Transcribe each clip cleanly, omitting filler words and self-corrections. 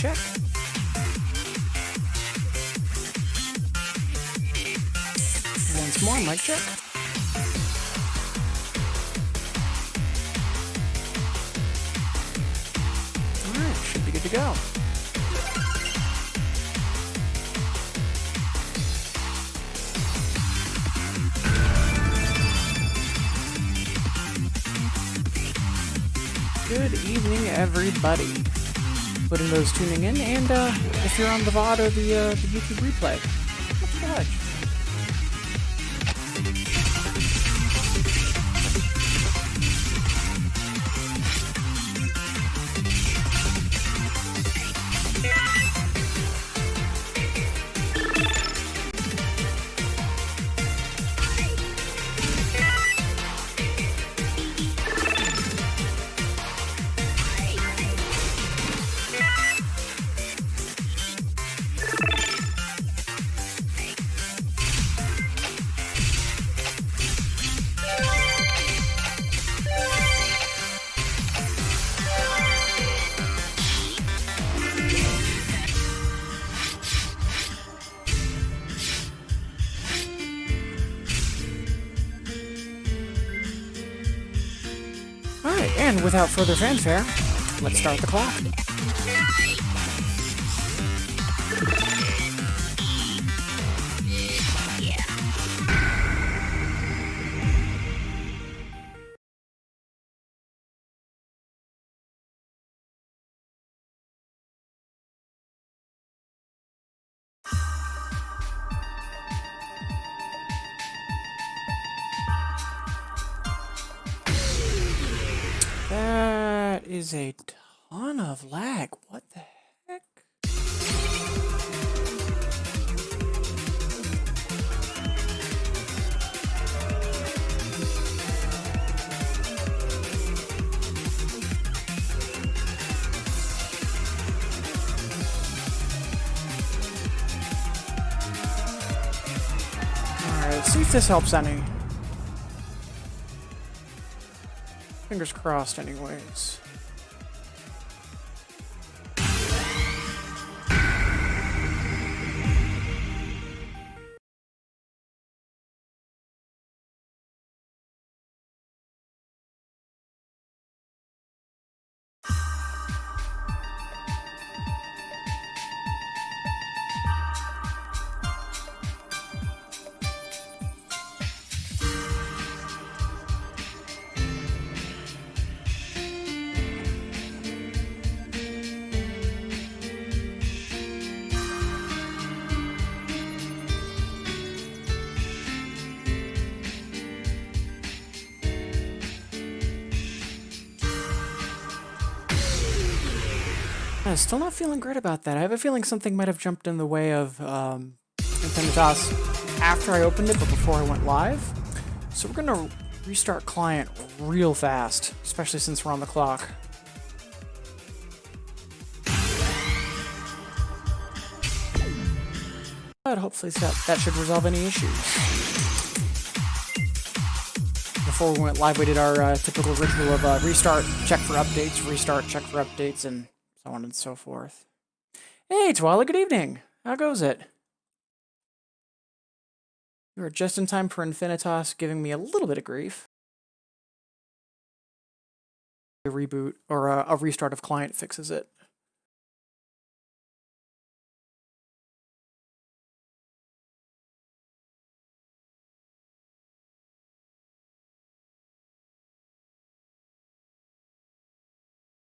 check. Once more, mic check. Alright, should be good to go. Good evening, everybody. Putting those tuning in, and if you're on the VOD or the YouTube replay, not too much. Alright, and without further fanfare, let's start the clock. That is a ton of lag. What the heck? Alright, let's see if this helps any. Fingers crossed, anyways. I'm still not feeling great about that. I have a feeling something might have jumped in the way of Infinitas after I opened it, but before I went live. So we're gonna restart client real fast, especially since we're on the clock. But hopefully that should resolve any issues. Before we went live, we did our typical ritual of restart, check for updates, restart, check for updates, and so on and so forth. Hey, Twala, good evening. How goes it? You were just in time for Infinitas giving me a little bit of grief. A reboot or a restart of client fixes it.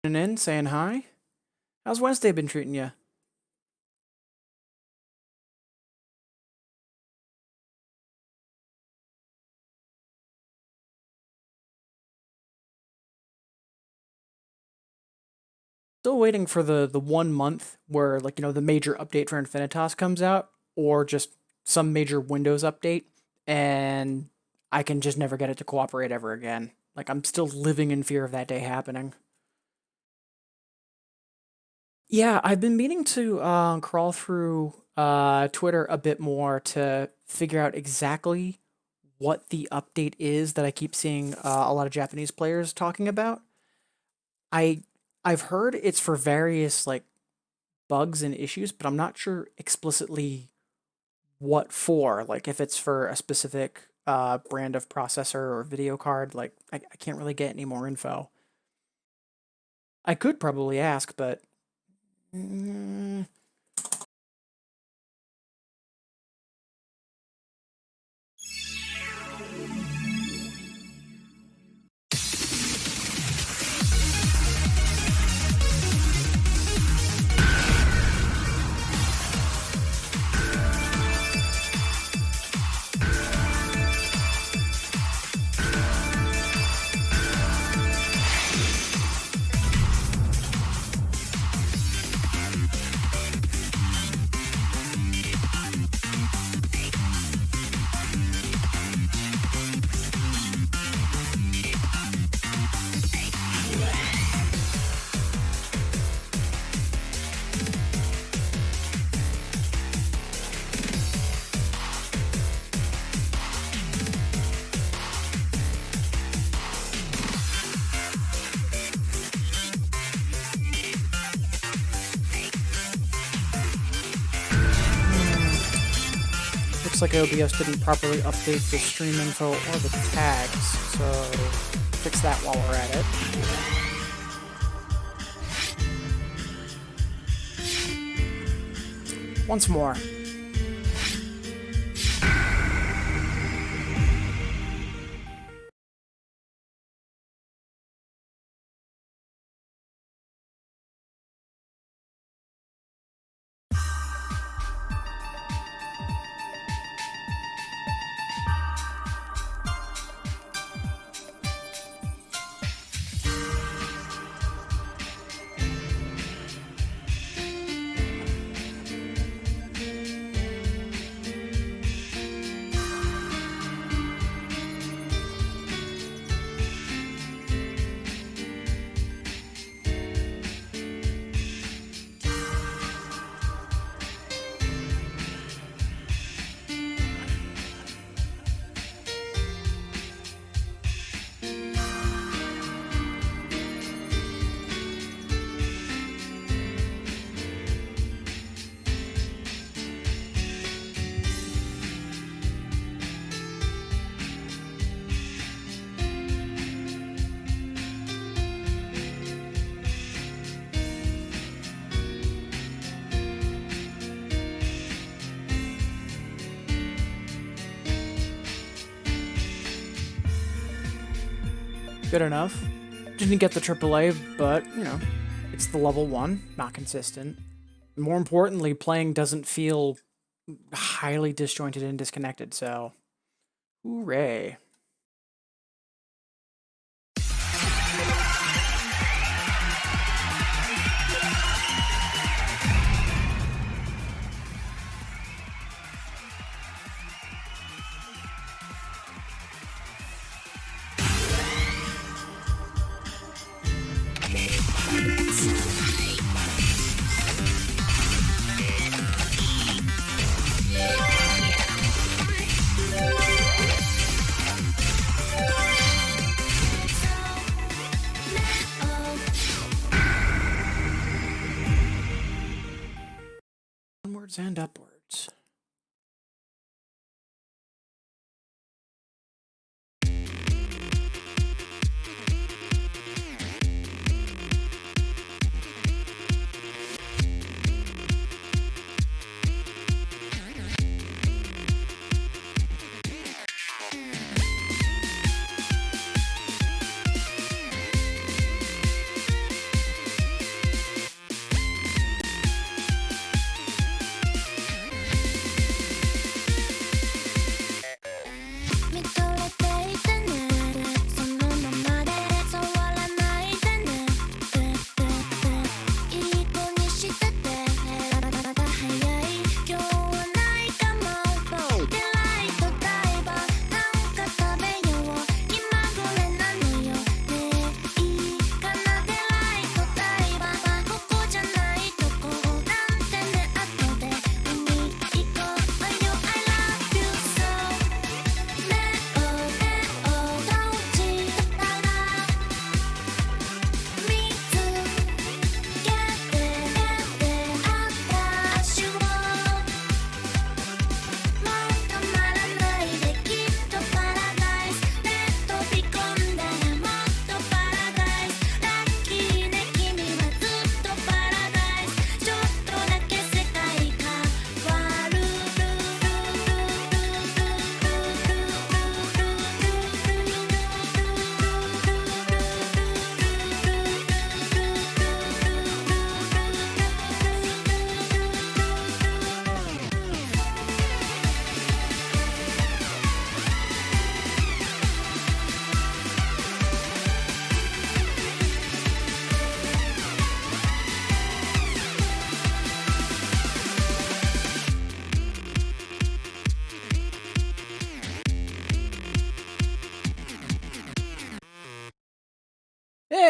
In, saying hi. How's Wednesday been treating you? Still waiting for the 1 month where, like, you know, the major update for Infinitas comes out, or just some major Windows update, and I can just never get it to cooperate ever again. Like, I'm still living in fear of that day happening. Yeah, I've been meaning to crawl through Twitter a bit more to figure out exactly what the update is that I keep seeing a lot of Japanese players talking about. I've heard it's for various like bugs and issues, but I'm not sure explicitly what for. Like if it's for a specific brand of processor or video card, like I can't really get any more info. I could probably ask, but mm, looks like OBS didn't properly update the stream info or the tags, so fix that while we're at it. Once more. Good enough. Didn't get the AAA, but, you know, it's the level 1, not consistent. More importantly, playing doesn't feel highly disjointed and disconnected, so hooray. Onwards and upwards.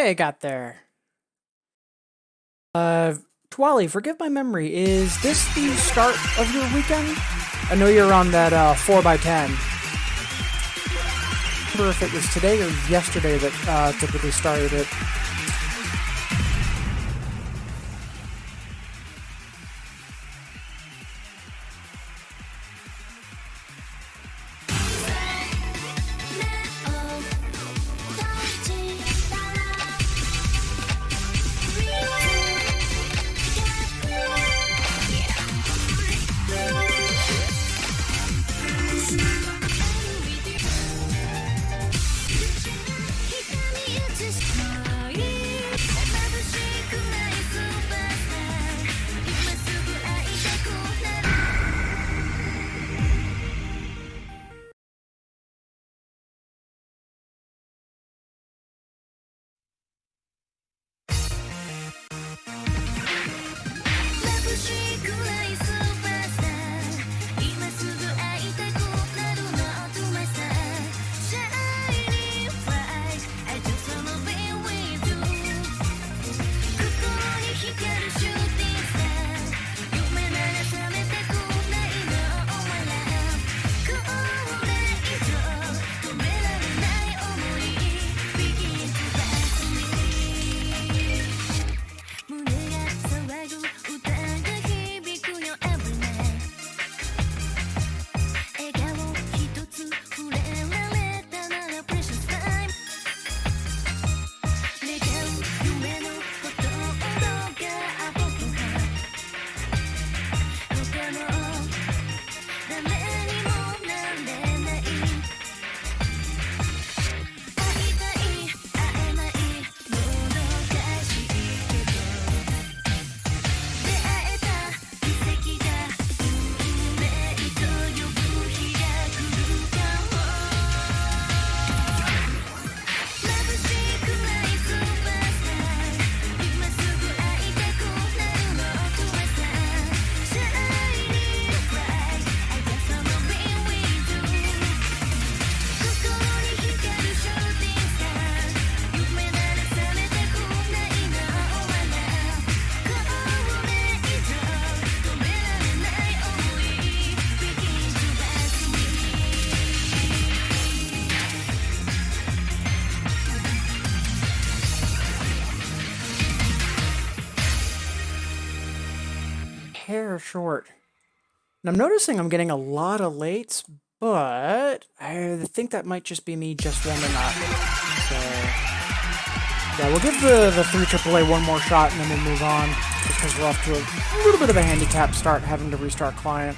Hey, got there. Twali, forgive my memory. Is this the start of your weekend? I know you're on that 4x10. I remember if it was today or yesterday that typically started it. Hair short. And I'm noticing I'm getting a lot of lates, but I think that might just be me just warming up. So, yeah, we'll give the 3 AAA one more shot and then we'll move on, just because we're off to a little bit of a handicap start having to restart client.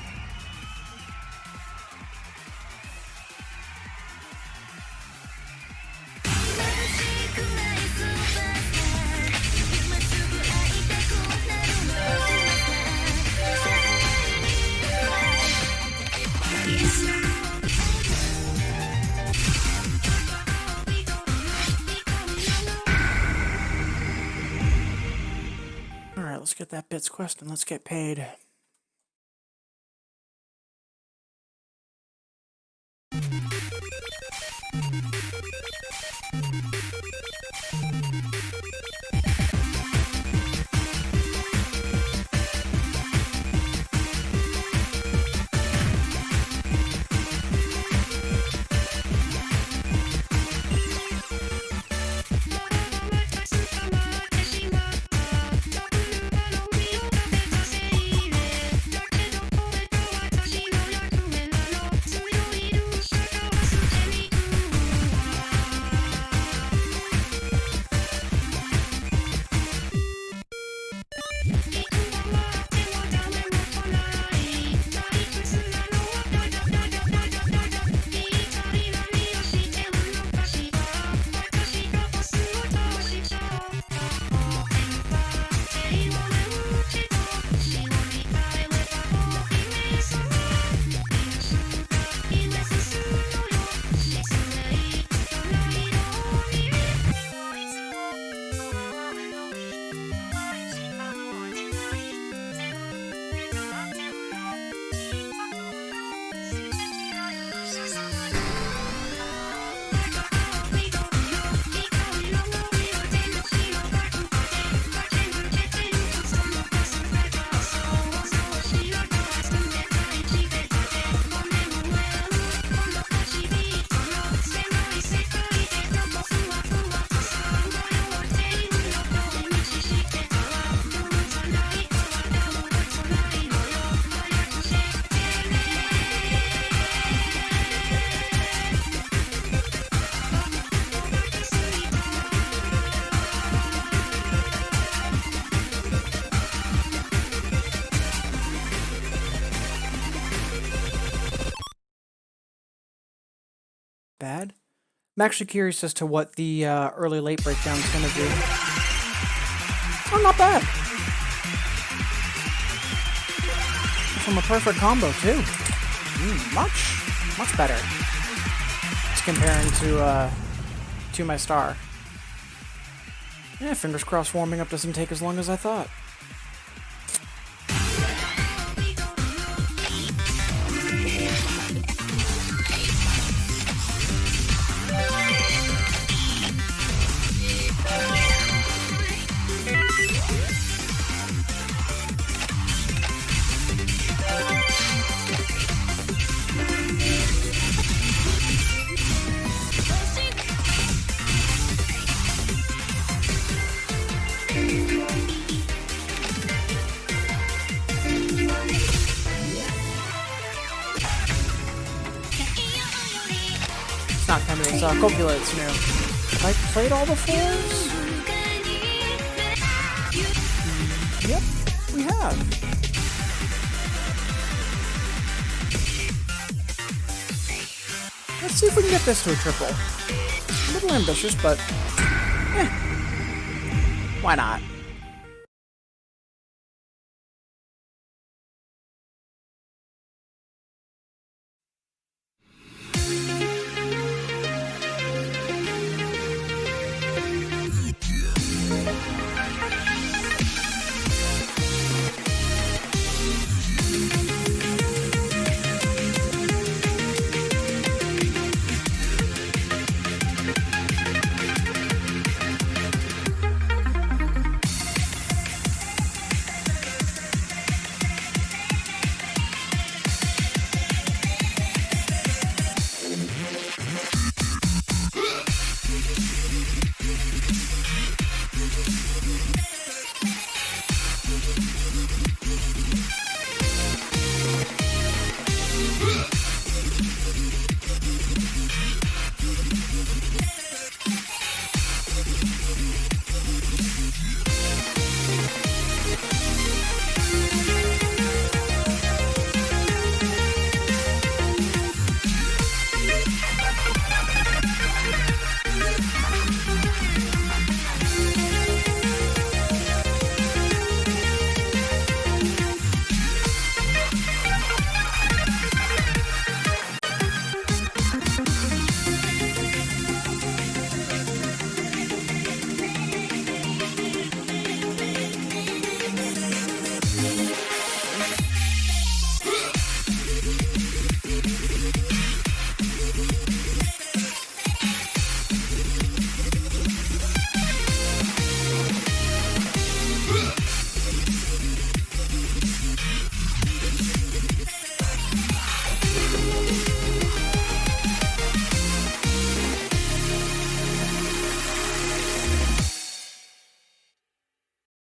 Alright, let's get that bits quest and let's get paid. bad. I'm actually curious as to what the early late breakdown is going to do. Oh, not bad. From a perfect combo too. Much better. It's comparing to my star. Yeah, fingers crossed. Warming up doesn't take as long as I thought. It's not kind of it's Copula, it's new. Have I played all the fours? Yep, we have. Let's see if we can get this to a triple. A little ambitious, but why not?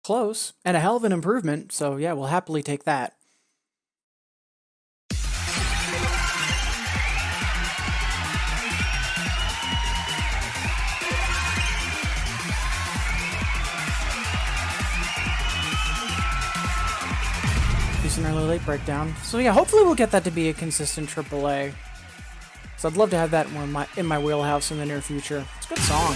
Close, and a hell of an improvement, so yeah, we'll happily take that. Decent early late breakdown. So yeah, hopefully we'll get that to be a consistent AAA. So I'd love to have that in my wheelhouse in the near future. It's a good song.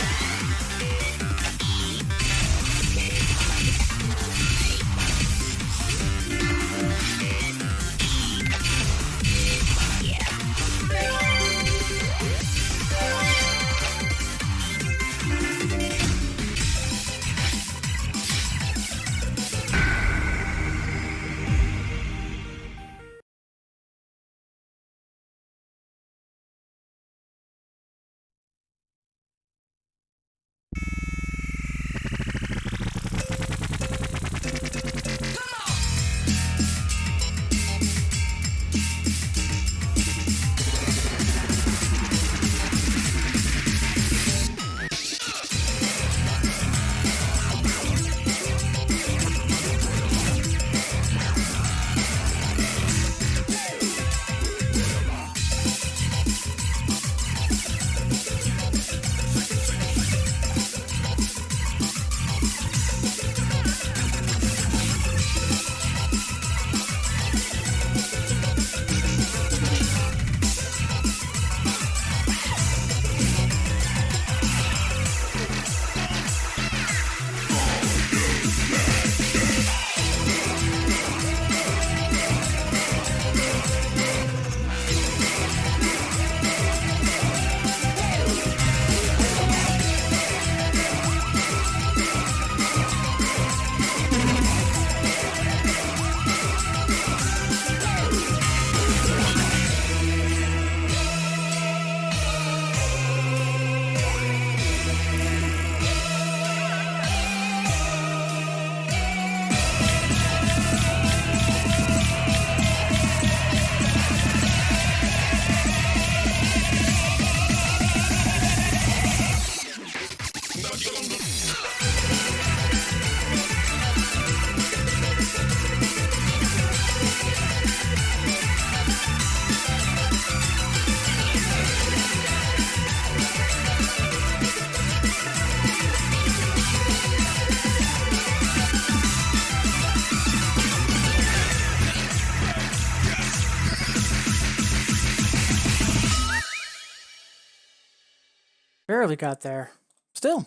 Barely got there. Still,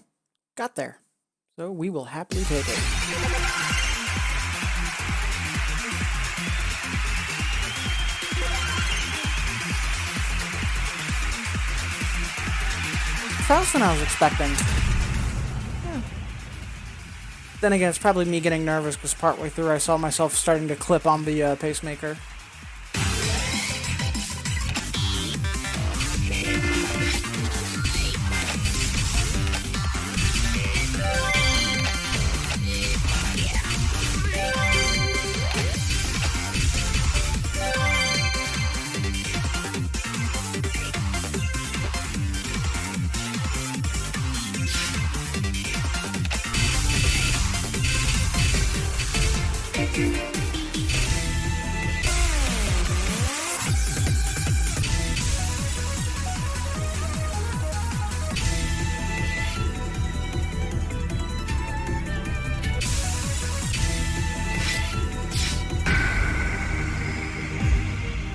got there. So we will happily take it. Faster than I was expecting. Yeah. Then again, it's probably me getting nervous because partway through I saw myself starting to clip on the pacemaker.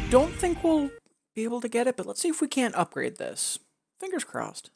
Don't think we'll be able to get it, but let's see if we can't upgrade this. Fingers crossed.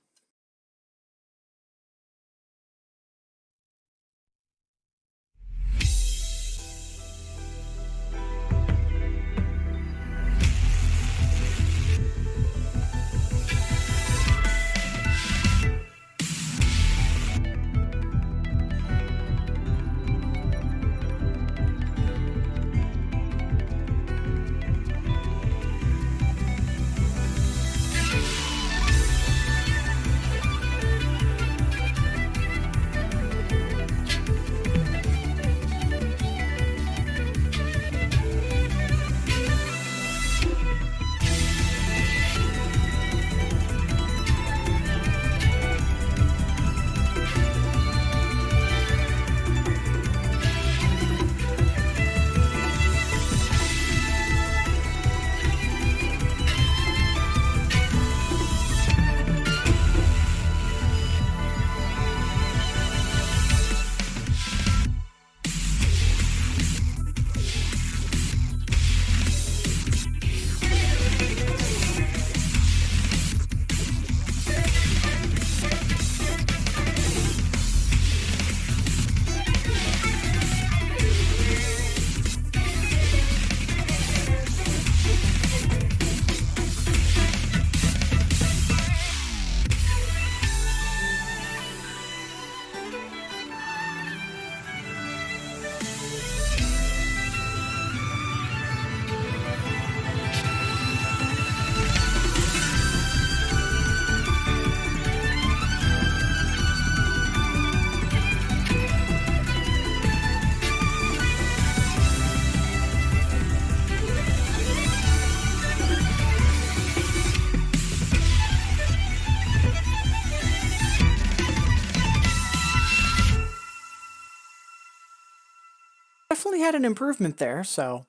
Definitely had an improvement there, so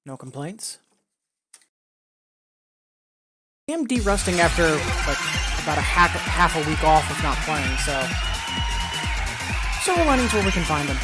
no complaints. I am de-rusting after like about half a week off of not playing, so silver linings where we can find them.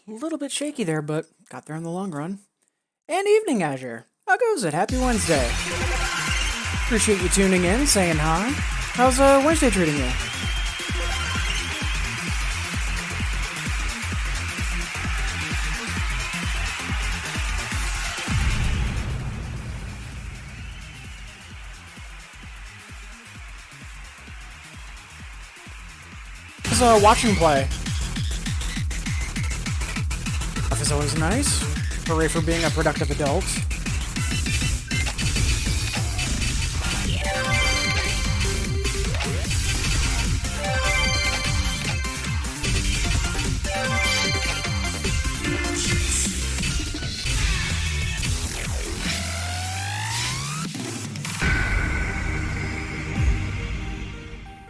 A little bit shaky there, but got there in the long run. And evening, Azure. How goes it? Happy Wednesday. Appreciate you tuning in, saying hi. How's Wednesday treating you? How's watching play? Life is always nice. Hooray for being a productive adult.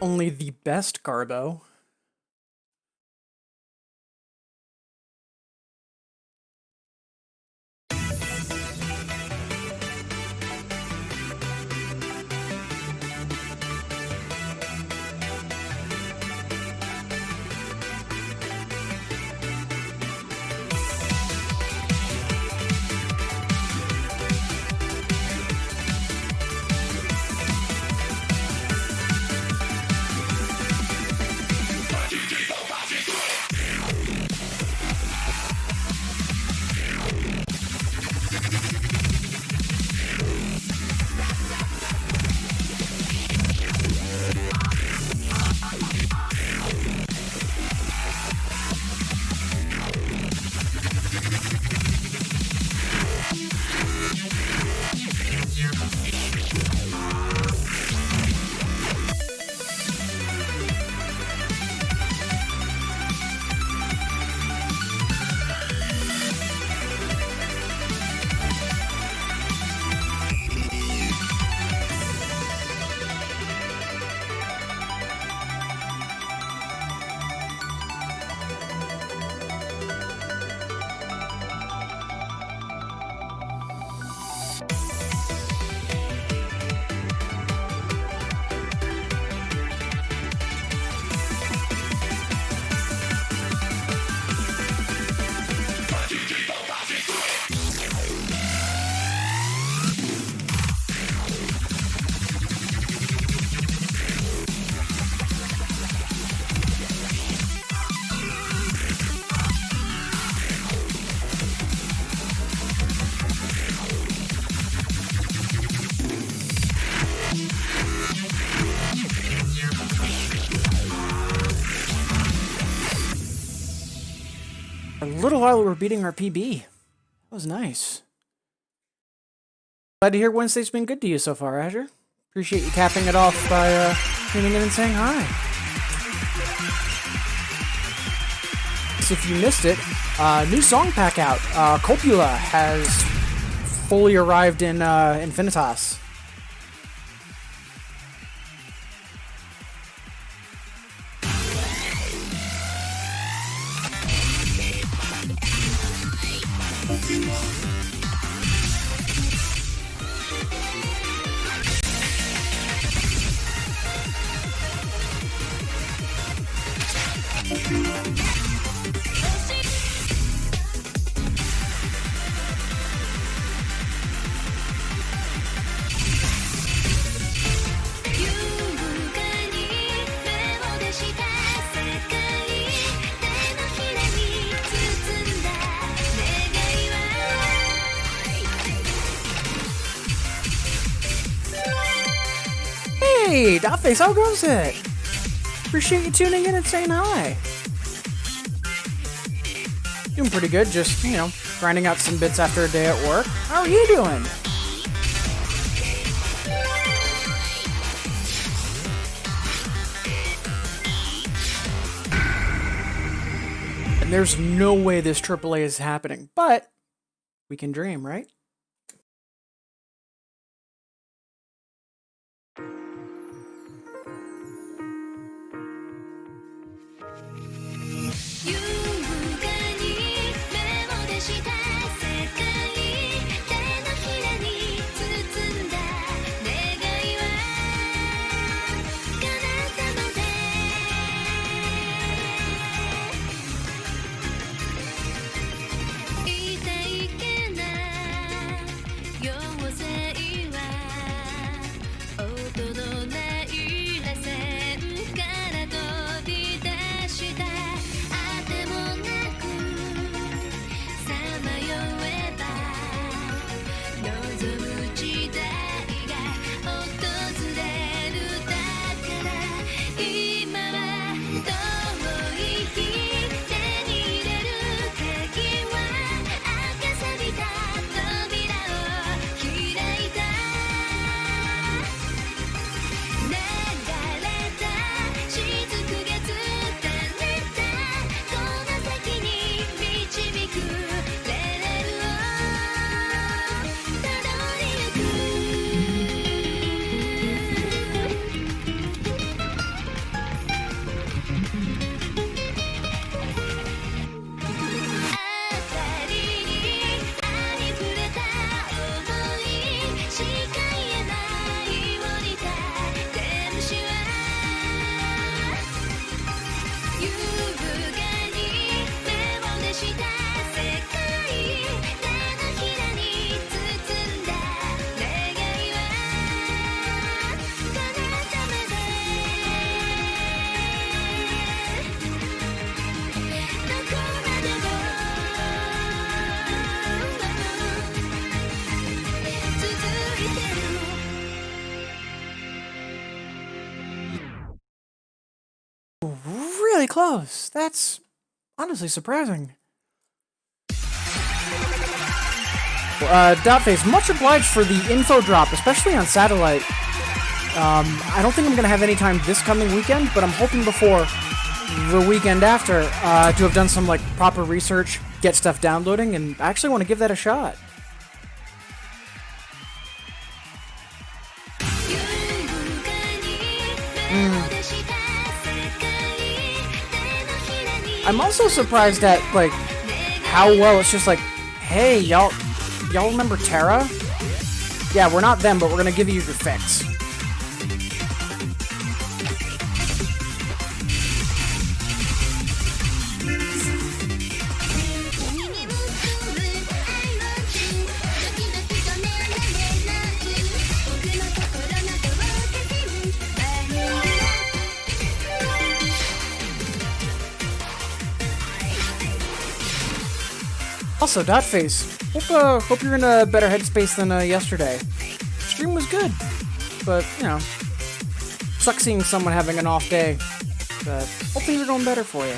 Only the best Garbo. A little while we were beating our PB. That was nice. Glad to hear Wednesday's been good to you so far, Azure. Appreciate you capping it off by tuning in and saying hi. So if you missed it, new song pack out. Copula has fully arrived in Infinitas. Hey, Dotface, how goes it? Appreciate you tuning in and saying hi. Doing pretty good, just, you know, grinding out some bits after a day at work. How are you doing? And there's no way this AAA is happening, but we can dream, right? really close. That's honestly surprising. Dotface, much obliged for the info drop, especially on satellite. I don't think I'm going to have any time this coming weekend, but I'm hoping before the weekend after to have done some like proper research, get stuff downloading, and I actually want to give that a shot. I'm also surprised at like how well it's just like, hey, y'all remember Terra? Yeah, we're not them, but we're gonna give you your fix. Also, Dotface, hope you're in a better headspace than yesterday. Stream was good, but, you know, sucks seeing someone having an off day, but hope things are going better for you.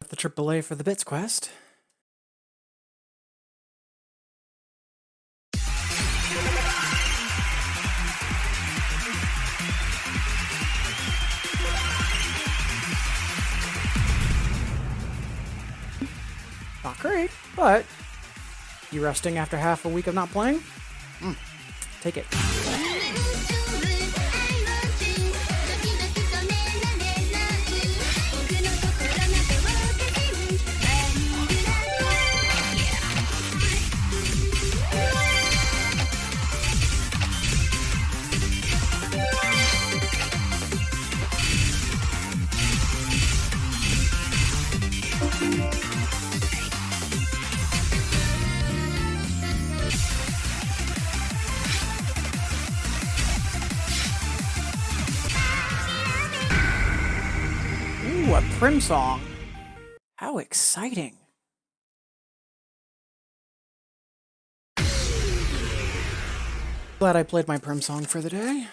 The AAA for the Bits Quest. Not great, but you resting after half a week of not playing? Take it. Ooh, a Prim song. How exciting. Glad I played my Prim song for the day.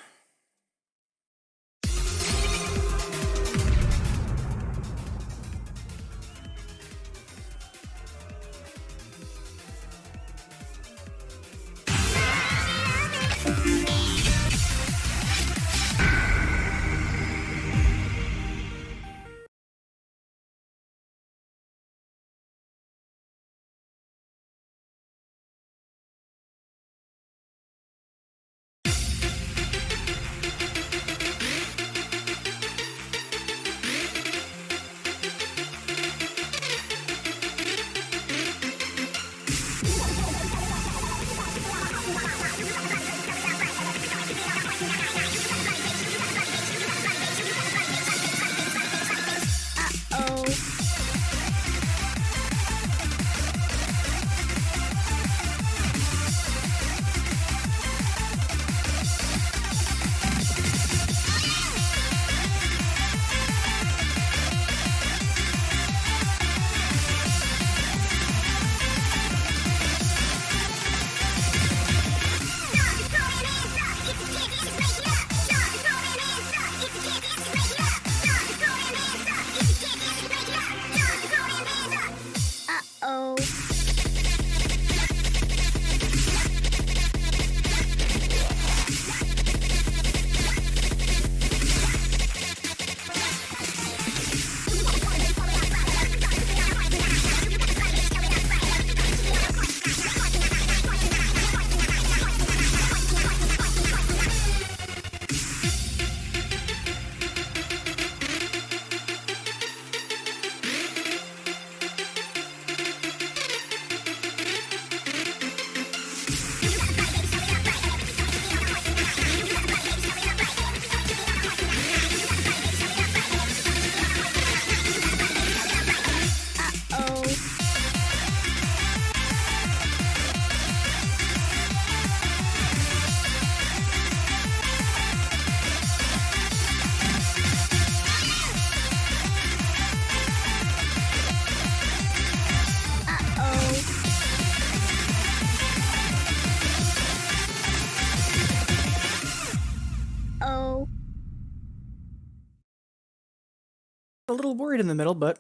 a little worried in the middle, but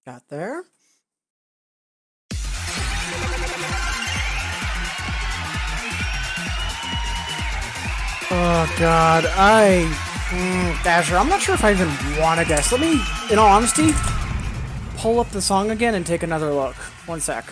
got there. Oh god, Dasher, I'm not sure if I even want to guess. Let me, in all honesty, pull up the song again and take another look. One sec.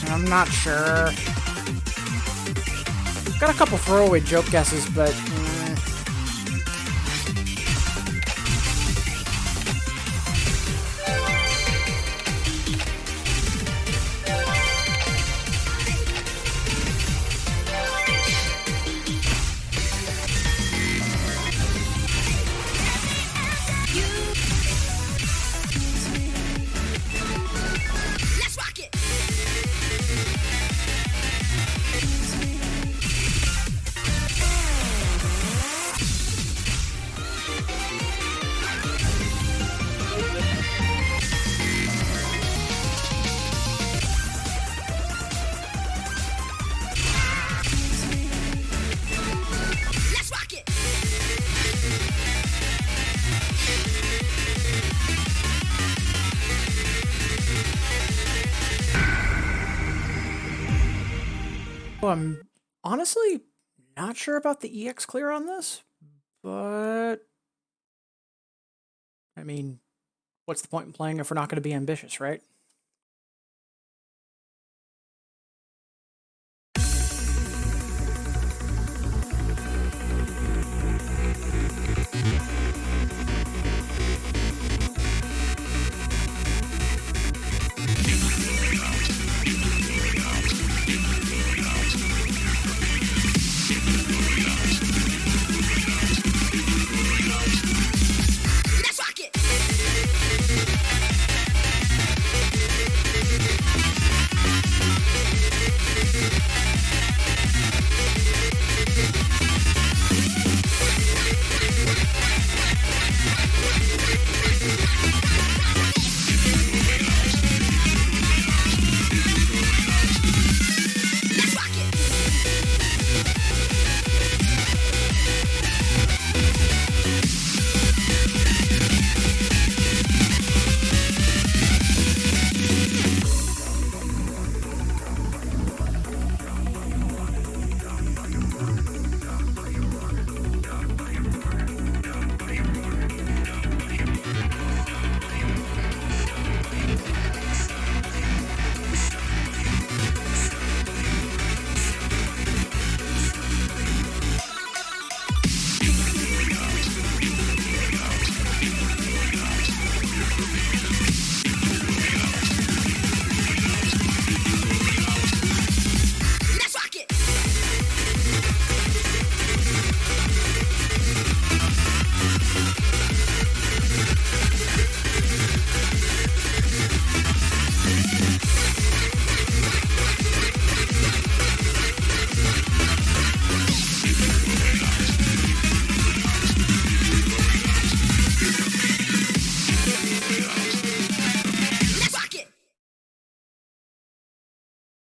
I'm not sure. Got a couple throwaway joke guesses, but... I'm honestly not sure about the EX clear on this, but I mean, what's the point in playing if we're not going to be ambitious, right?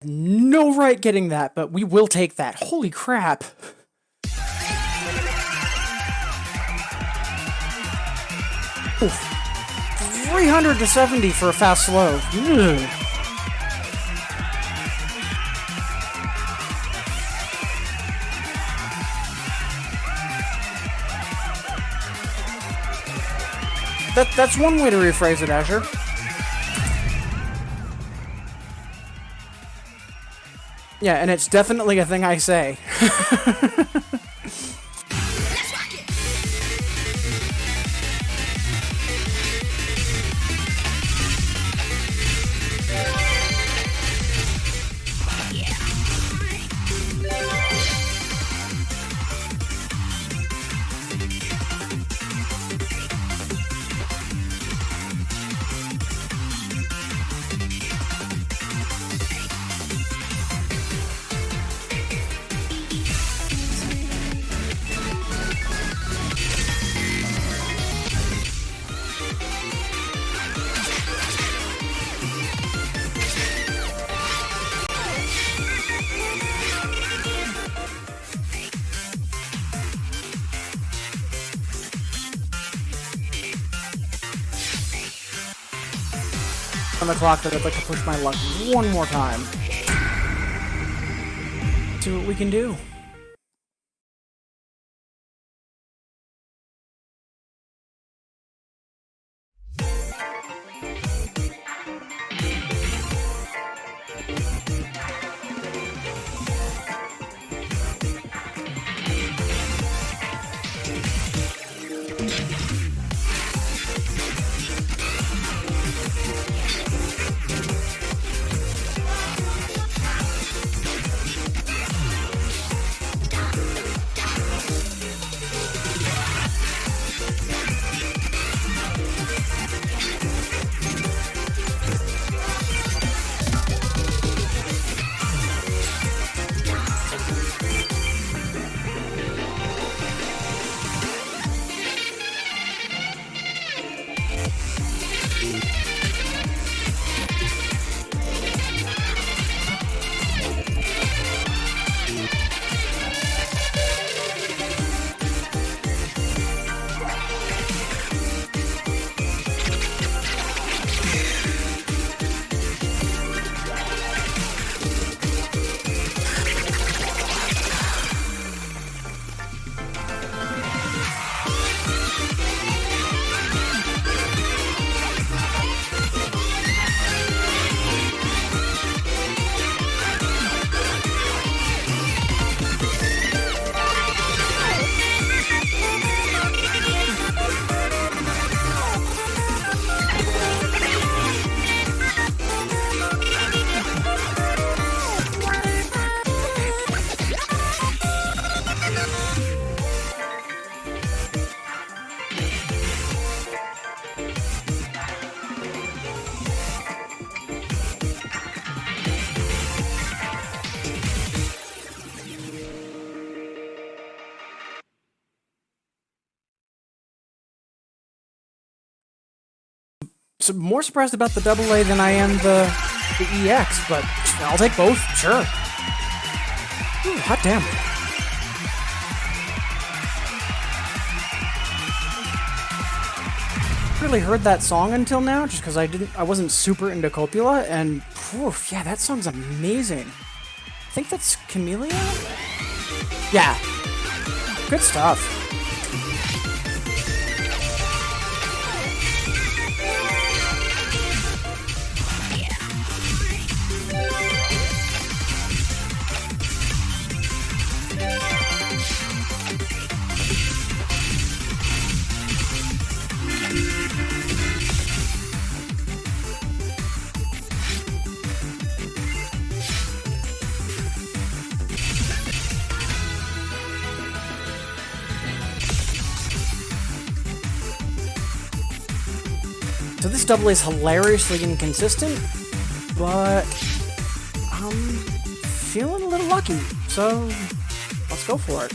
No right getting that, but we will take that. Holy crap. Oof. 300 to 70 for a fast slow. Ugh. That's one way to rephrase it, Azure. Yeah, and it's definitely a thing I say. on the clock that I'd like to push my luck one more time. See what we can do. So more surprised about the AA than I am the EX, but I'll take both, sure. Ooh, hot damn. Really heard that song until now, just because I wasn't super into Copula, and oof, yeah, that song's amazing. I think that's Camellia? Yeah. Good stuff. So this double is hilariously inconsistent, but I'm feeling a little lucky, so let's go for it.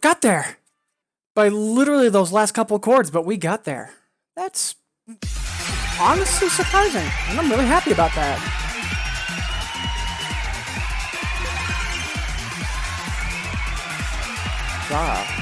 got there by literally those last couple chords, but we got there. That's honestly surprising, and I'm really happy about that. Wow.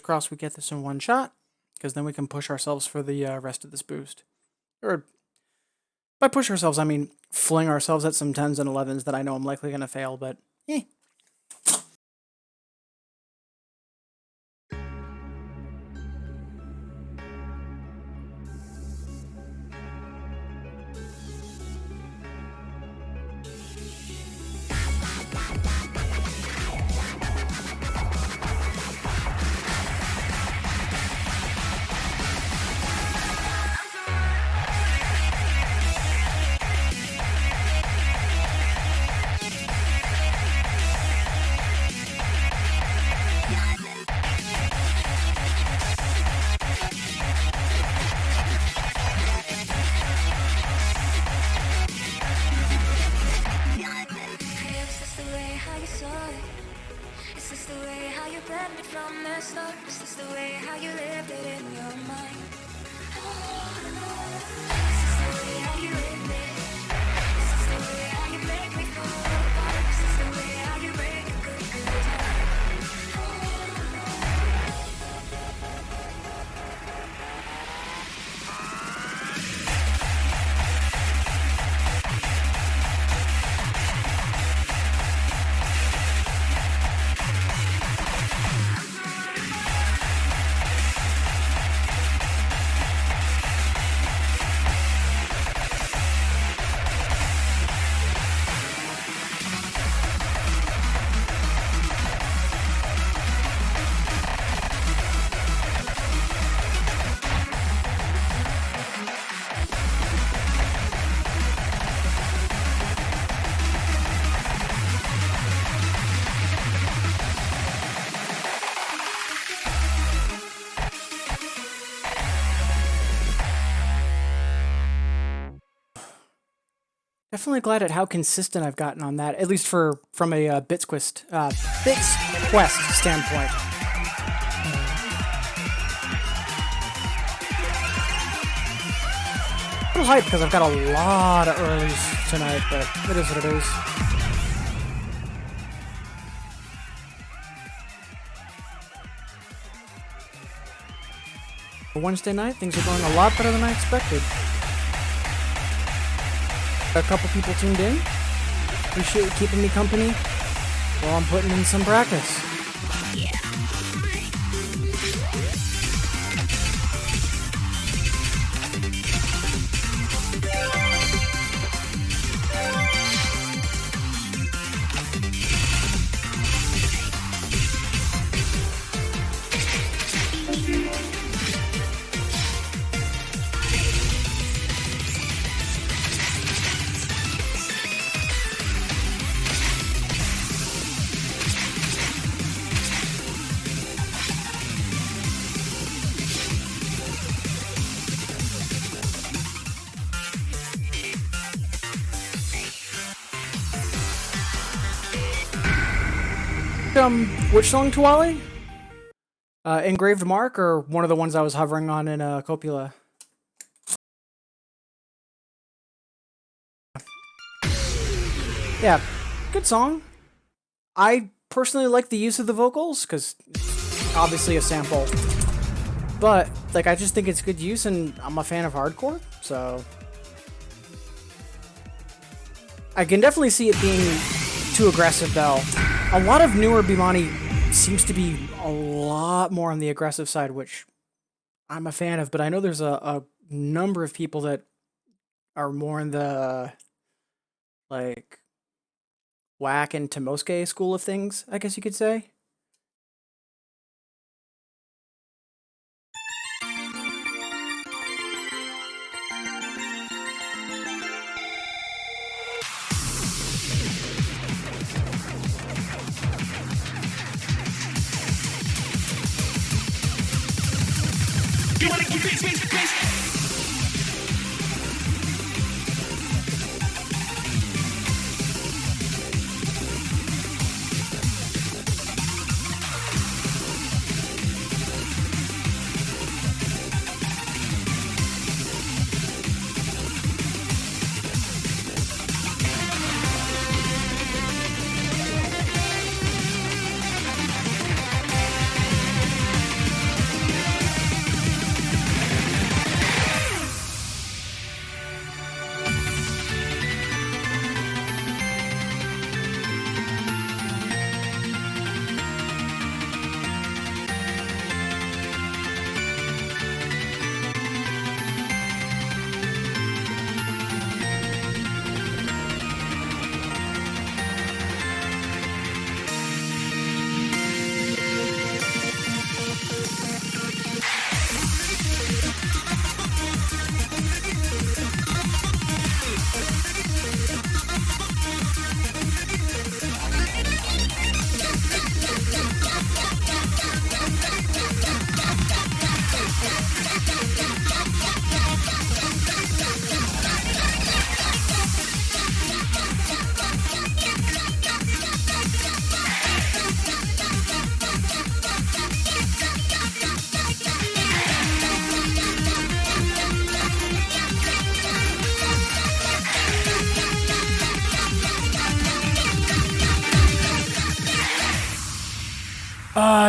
Cross we get this in one shot, because then we can push ourselves for the rest of this boost. Or by push ourselves, I mean fling ourselves at some 10s and 11s that I know I'm likely going to fail, but eh. Definitely glad at how consistent I've gotten on that, at least from a Bits Quest standpoint. A little hyped because I've got a lot of earlies tonight, but it is what it is. For Wednesday night, things are going a lot better than I expected. A couple people tuned in. Appreciate you keeping me company while I'm putting in some practice. Which song, Tuwali? Engraved Mark, or one of the ones I was hovering on in Copula? Yeah, good song. I personally like the use of the vocals, because obviously a sample. But, like, I just think it's good use, and I'm a fan of hardcore, so... I can definitely see it being too aggressive, though. A lot of newer Bimani seems to be a lot more on the aggressive side, which I'm a fan of, but I know there's a number of people that are more in the like Whack and Tomosuke school of things, I guess you could say. You wanna keep it,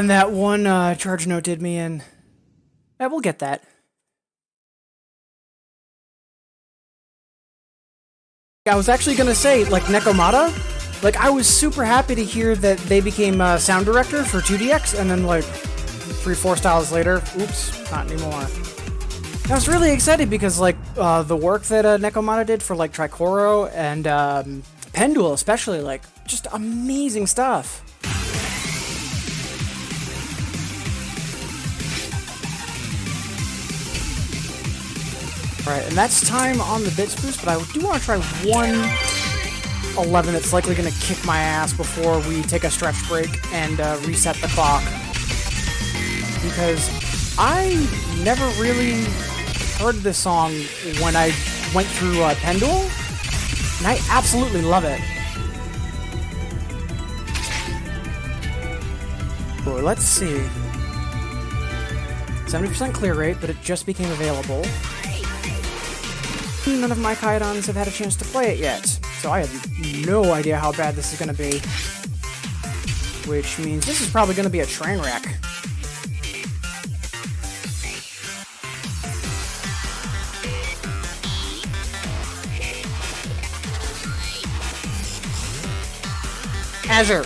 And that one charge note did me in. Yeah, we'll get that. I was actually gonna say, like, Nekomata, like, I was super happy to hear that they became sound director for 2DX, and then, like, 3-4 styles later, oops, not anymore. I was really excited because, like, the work that Nekomata did for, like, Tricoro and Pendule especially, like, just amazing stuff. Alright, and that's time on the Bits Boost, but I do want to try one 11 that's likely going to kick my ass before we take a stretch break and reset the clock. Because I never really heard this song when I went through Pendule, and I absolutely love it. Ooh, let's see. 70% clear rate, but it just became available. None of my Kaidans have had a chance to play it yet, so I have no idea how bad this is going to be. Which means this is probably going to be a train wreck. Azure.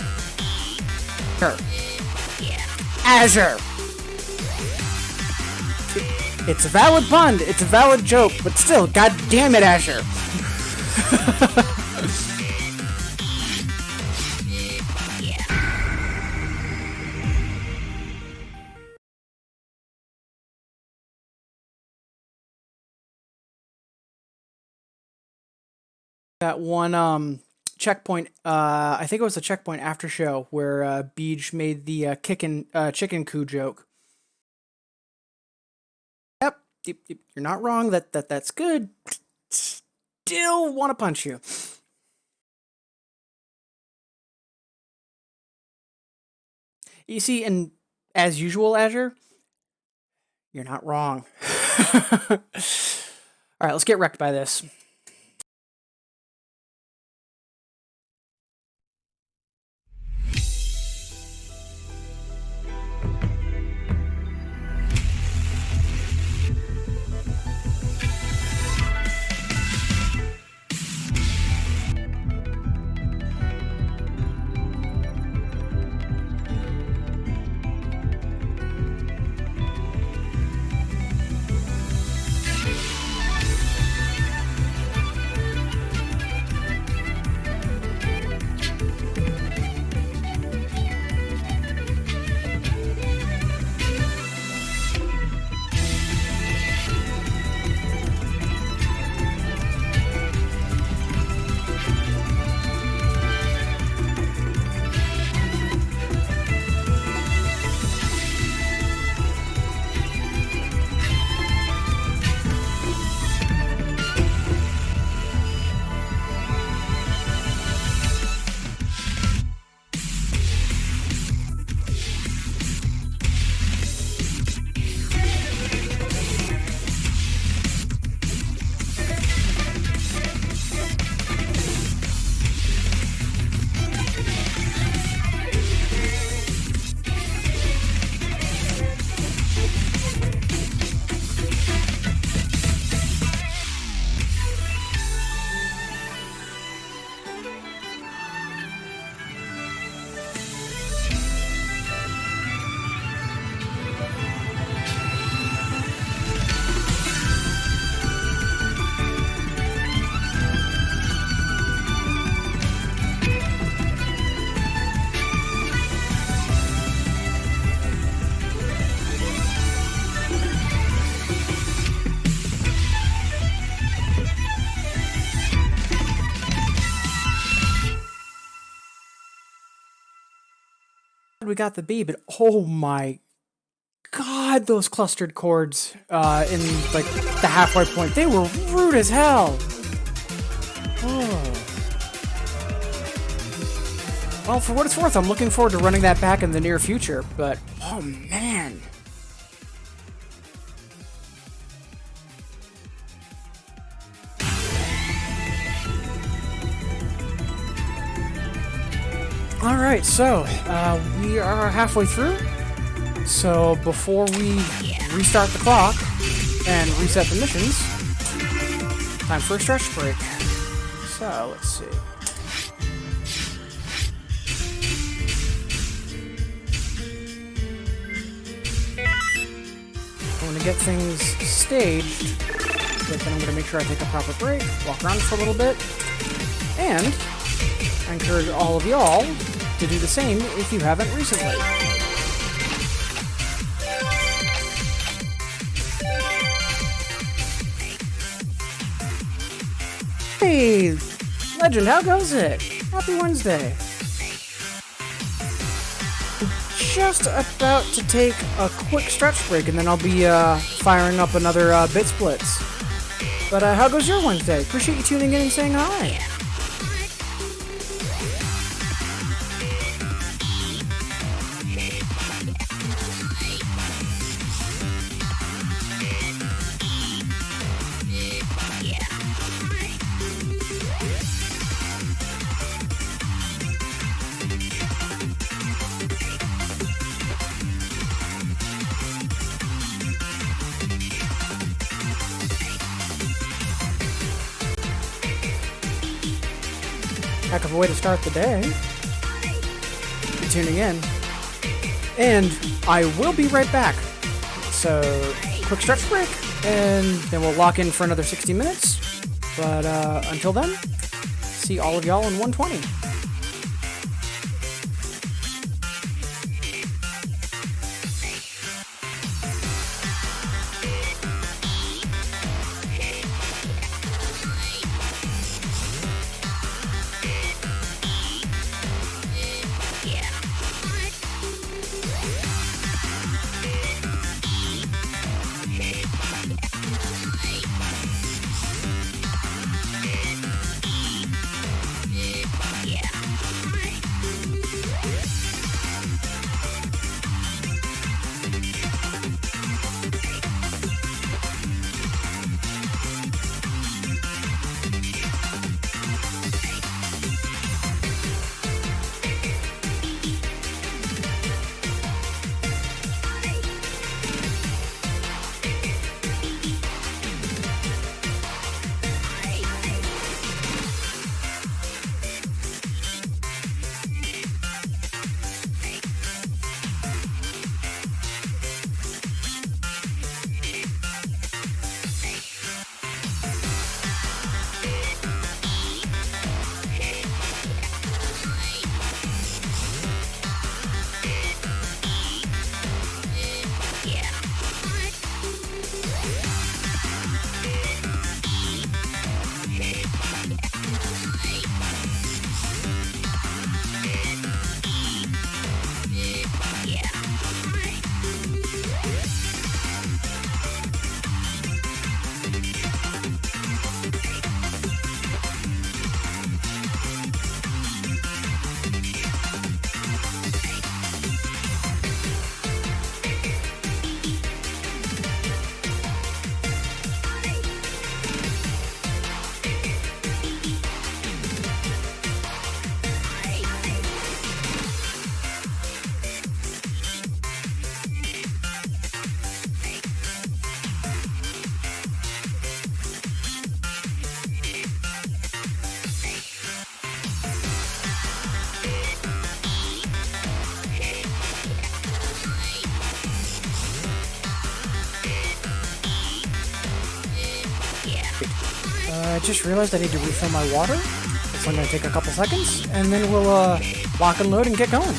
Sure. Azure. It's a valid pun, it's a valid joke, but still, god damn it, Azure. That one checkpoint, I think it was a checkpoint after show where Beej made the chicken coup joke. Yep, you're not wrong. That's good. Still want to punch you. You see, and as usual, Azure, you're not wrong. All right, let's get wrecked by this. we got the B, but oh my god, those clustered chords in like the halfway point, they were rude as hell. Oh. Well, for what it's worth, I'm looking forward to running that back in the near future, but oh man. Alright, so we are halfway through. So before we restart the clock and reset the missions, time for a stretch break. So let's see. I'm going to get things staged, but then I'm going to make sure I take a proper break, walk around for a little bit, and I encourage all of y'all to do the same if you haven't recently. Hey, Legend, how goes it? Happy Wednesday. Just about to take a quick stretch break, and then I'll be firing up another Bit Splits. But how goes your Wednesday? Appreciate you tuning in and saying hi. Heck of a way to start the day. You're tuning in. And I will be right back. So, quick stretch break, and then we'll lock in for another 60 minutes. But until then, see all of y'all in 120. I just realized I need to refill my water. It's only going to take a couple seconds, and then we'll lock and load and get going.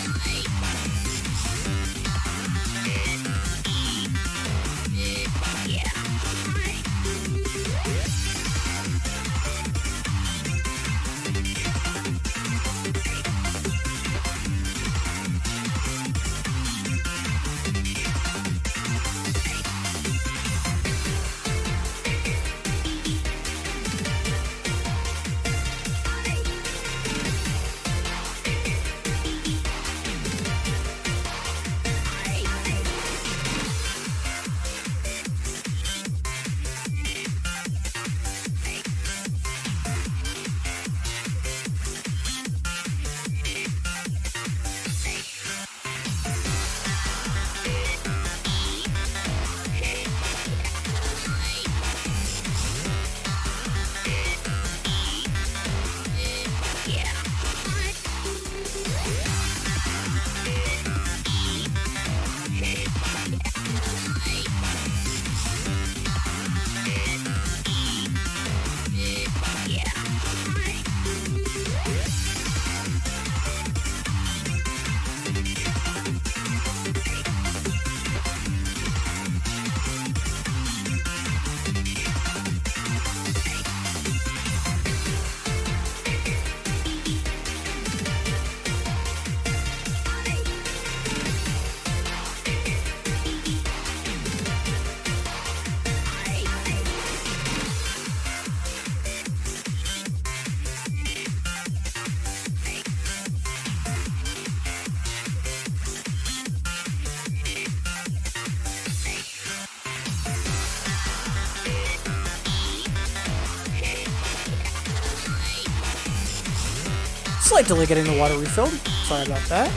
Slight delay getting the water refilled. Sorry about that.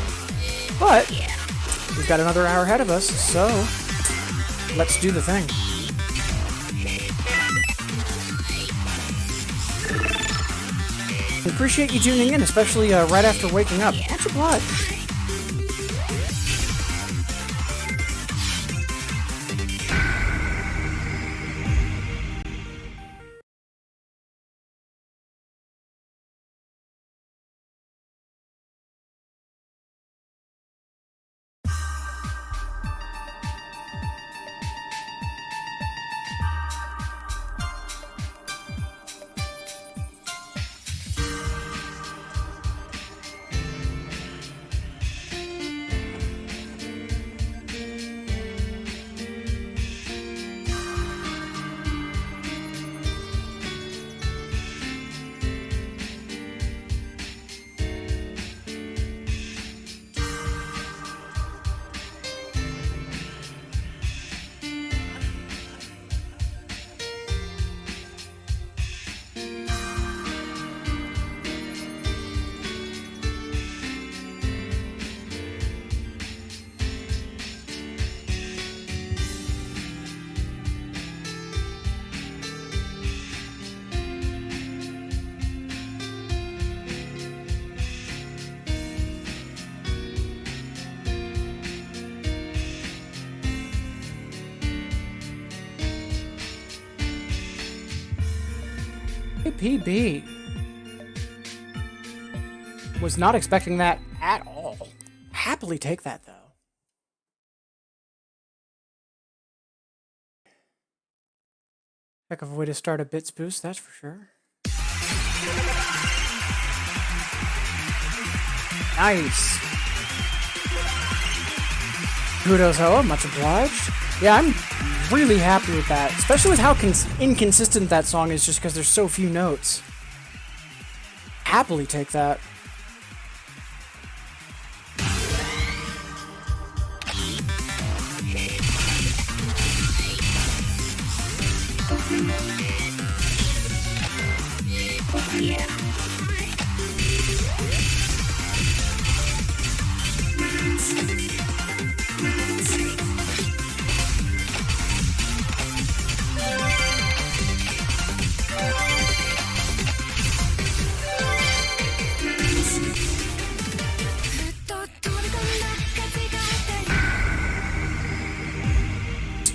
But we've got another hour ahead of us, so let's do the thing. We appreciate you tuning in, especially right after waking up. Much obliged. PB. Was not expecting that at all. Happily take that, though. Heck of a way to start a Bits boost, that's for sure. Nice. Kudos, Hoa, much obliged. Yeah, I'm really happy with that, especially with how inconsistent that song is just because there's so few notes. Happily take that.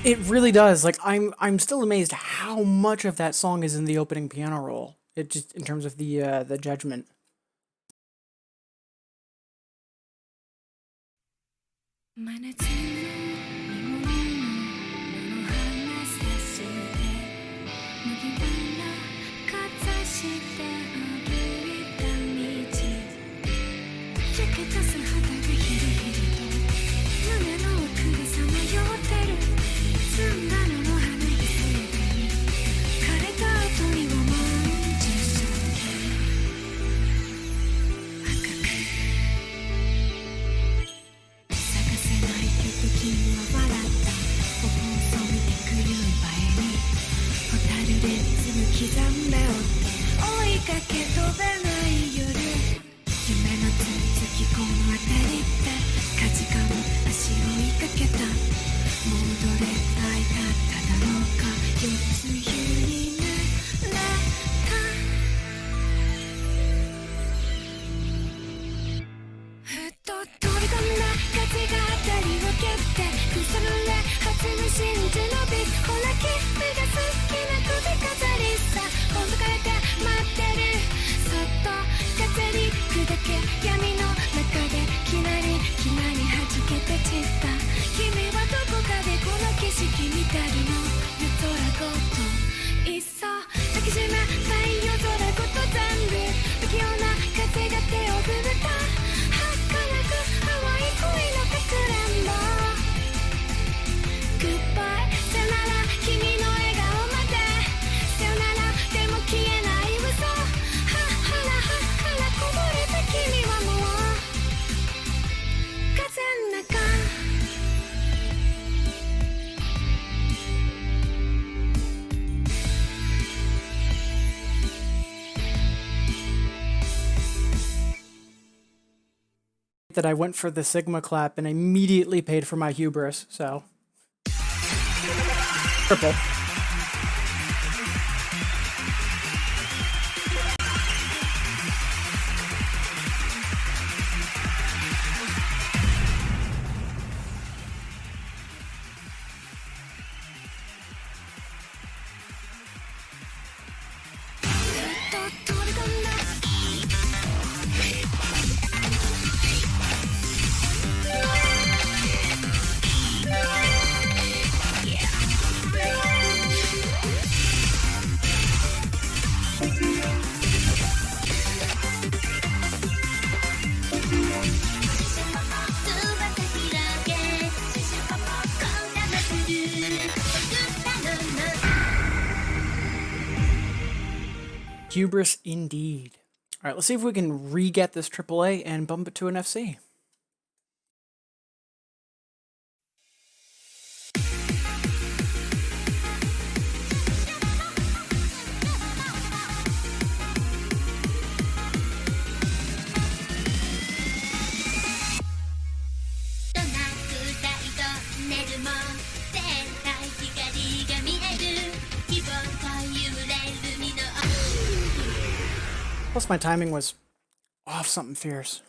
It really does. Like I'm still amazed how much of that song is in the opening piano roll. It just in terms of the judgment. Kimi はどこかでこの景色見たり that I went for the Sigma clap and immediately paid for my hubris, so. Triple. Hubris indeed. All right, let's see if we can re-get this AAA and bump it to an FC. Plus my timing was off something fierce.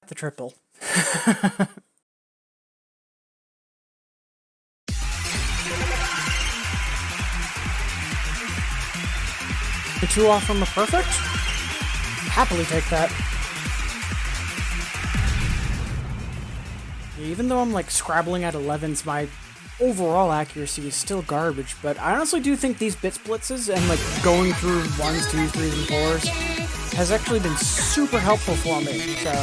The triple. The 2 off from a perfect? Happily take that. Even though I'm like scrabbling at 11s, my overall accuracy is still garbage, but I honestly do think these bit splitzes and like going through 1s, 2s, 3s, and 4s has actually been super helpful for me, so...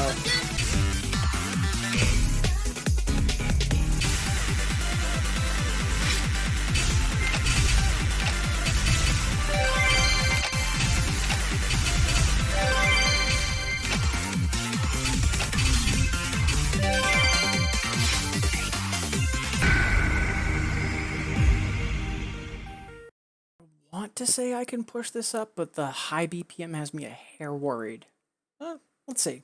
to say I can push this up, but the high BPM has me a hair worried. Let's see.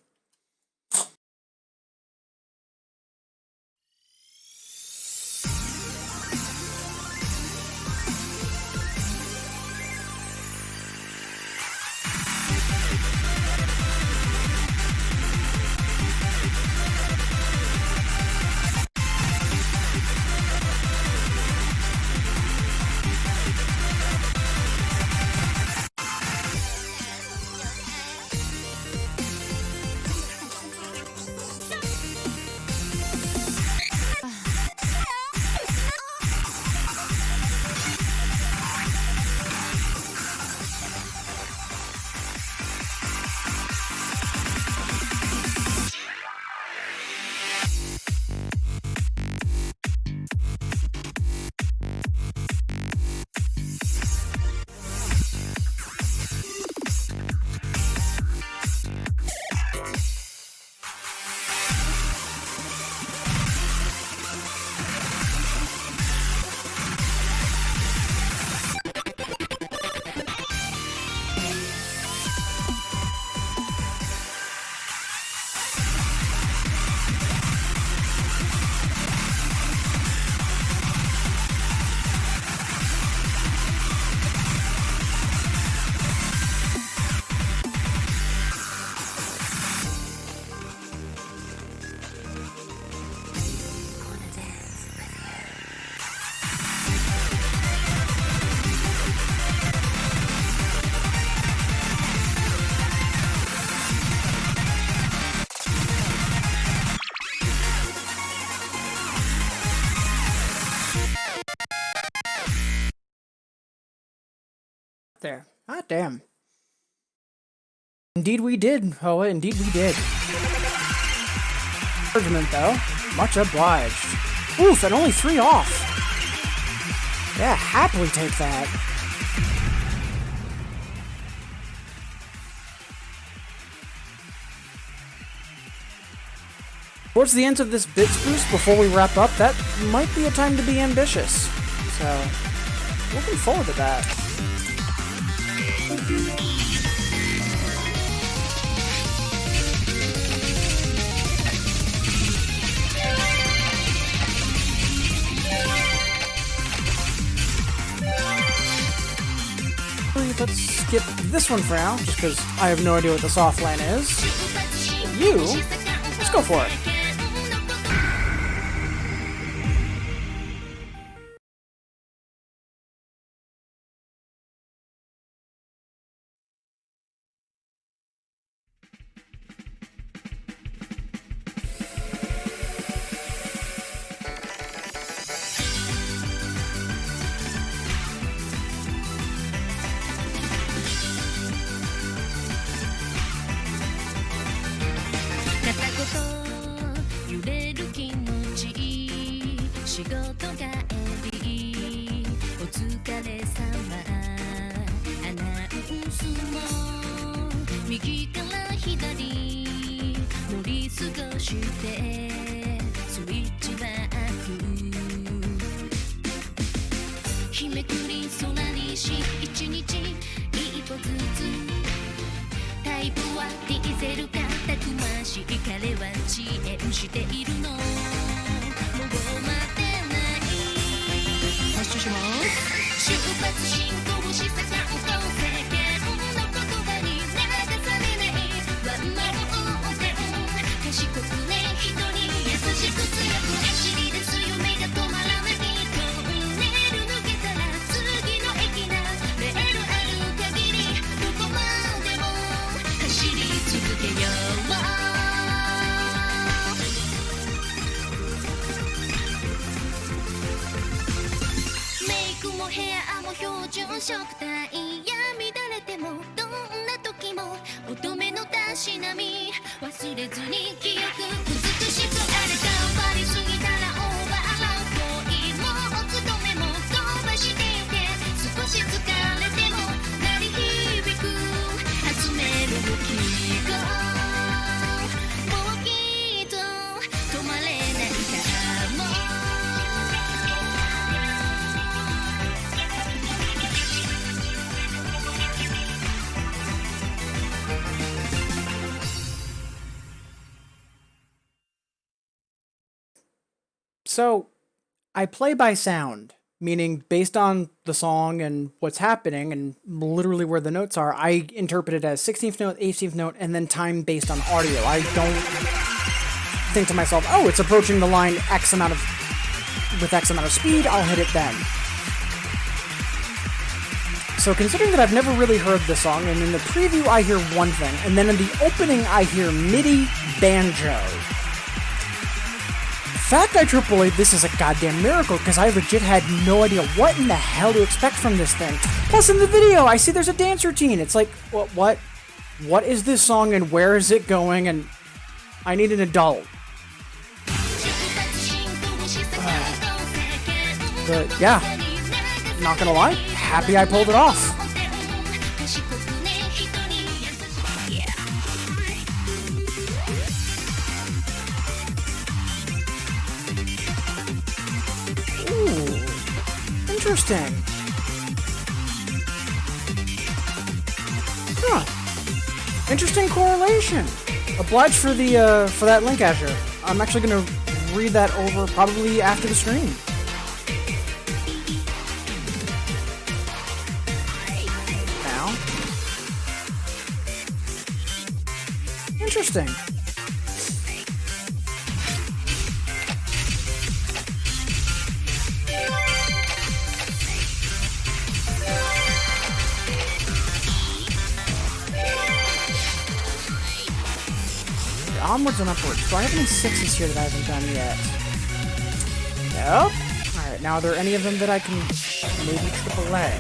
there. Ah, damn. Indeed we did, Hoa, indeed we did. Encouragement, though. Much obliged. Oof, and only 3 off. Yeah, happily take that. Towards the end of this bits boost, before we wrap up, that might be a time to be ambitious. So, looking forward to that. Let's skip this one for now, just because I have no idea what the soft lane is. You, let's go for it. So, I play by sound, meaning based on the song and what's happening and literally where the notes are, I interpret it as 16th note, 18th note, and then time based on audio. I don't think to myself, oh, it's approaching the line with X amount of speed, I'll hit it then. So considering that I've never really heard this song, and in the preview I hear one thing, and then in the opening I hear MIDI banjo. Fact I triple A, this is a goddamn miracle, because I legit had no idea what in the hell to expect from this thing. Plus in the video, I see there's a dance routine. It's like, what is this song and where is it going? And I need an adult. But yeah, not gonna lie, happy I pulled it off. Interesting. Huh. Interesting correlation. Obliged for the for that link, Asher. I'm actually gonna read that over probably after the stream. Now. Interesting. Onwards and upwards. Do I have any 6s here that I haven't done yet? Nope. Alright, now are there any of them that I can maybe triple A?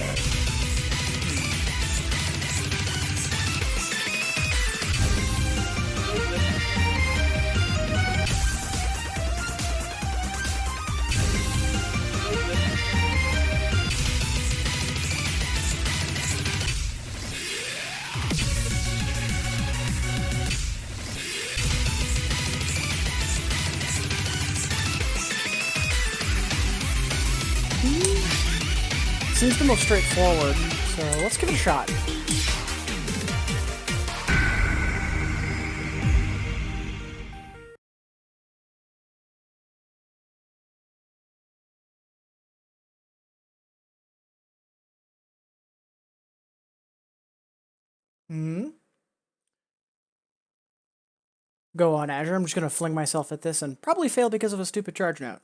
seems the most straightforward, so let's give it a shot. Go on, Azure. I'm just going to fling myself at this and probably fail because of a stupid charge note.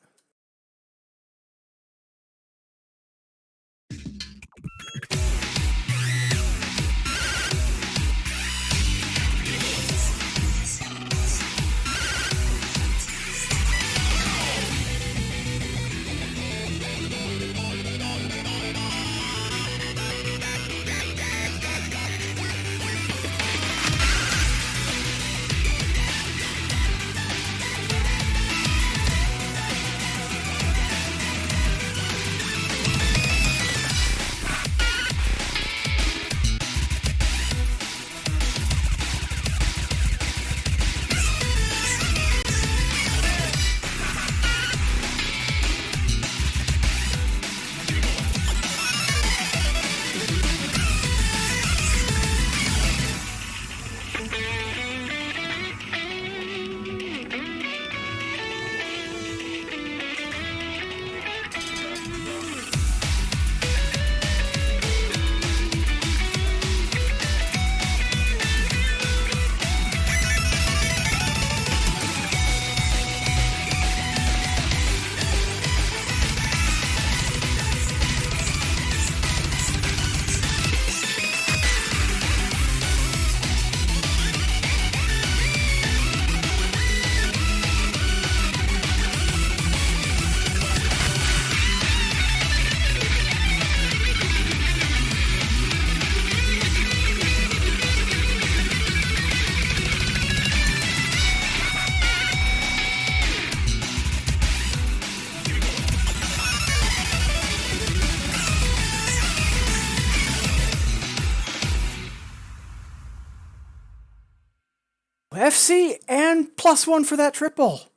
FC and +1 for that triple.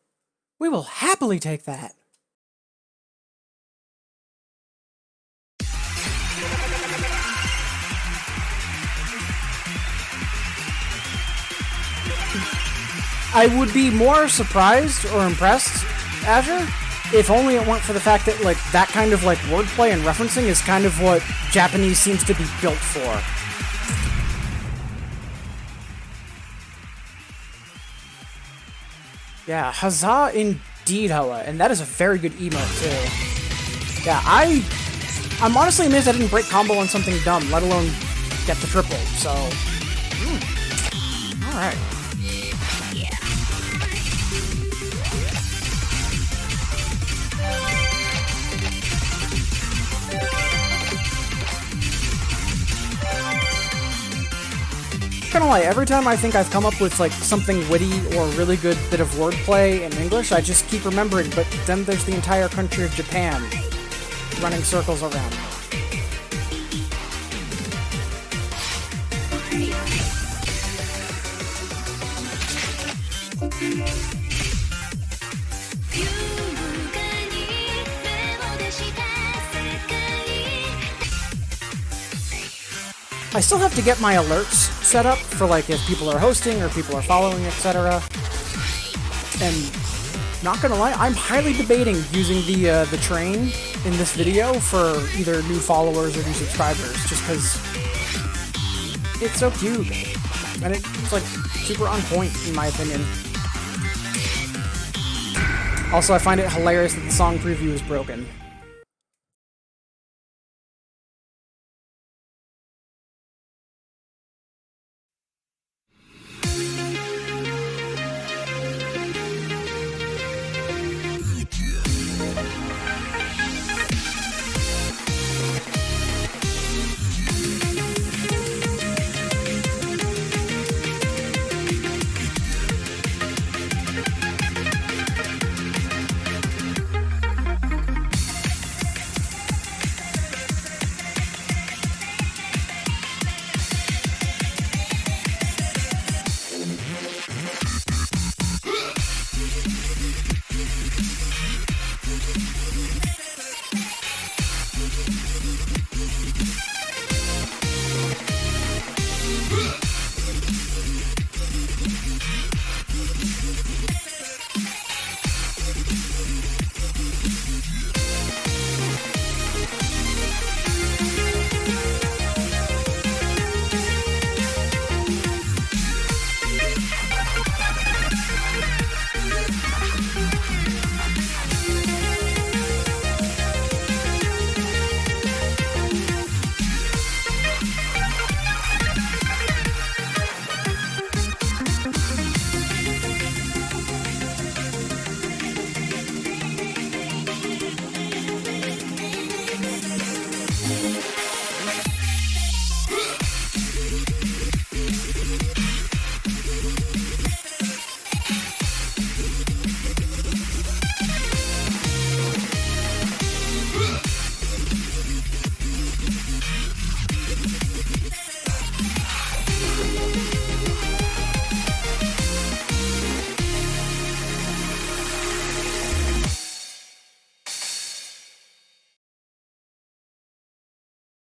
We will happily take that. I would be more surprised or impressed, Azure, if only it weren't for the fact that like that kind of like wordplay and referencing is kind of what Japanese seems to be built for. Yeah, huzzah indeed, Hoa, and that is a very good emote too. Yeah, I'm honestly amazed I didn't break combo on something dumb, let alone get the triple. So, all right. Not gonna lie, every time I think I've come up with like something witty or really good bit of wordplay in English, I just keep remembering, but then there's the entire country of Japan running circles around me. I still have to get my alerts set up for like if people are hosting or people are following, etc. And not gonna lie, I'm highly debating using the train in this video for either new followers or new subscribers, just because it's so cute and it's like super on point in my opinion. Also, I find it hilarious that the song preview is broken.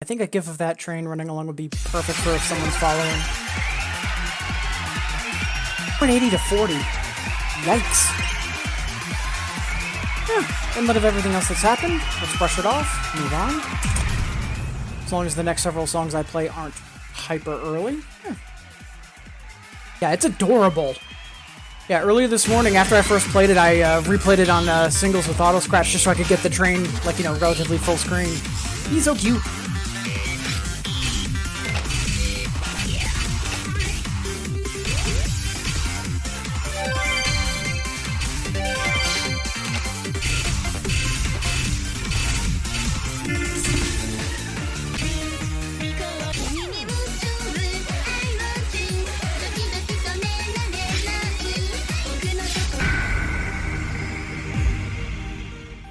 I think a gif of that train running along would be perfect for if someone's following. 180 to 40. Yikes. Yeah, in light of everything else that's happened, let's brush it off, move on. As long as the next several songs I play aren't hyper early. Yeah, it's adorable. Yeah, earlier this morning, after I first played it, I replayed it on singles with auto scratch just so I could get the train, like, you know, relatively full screen. He's so cute.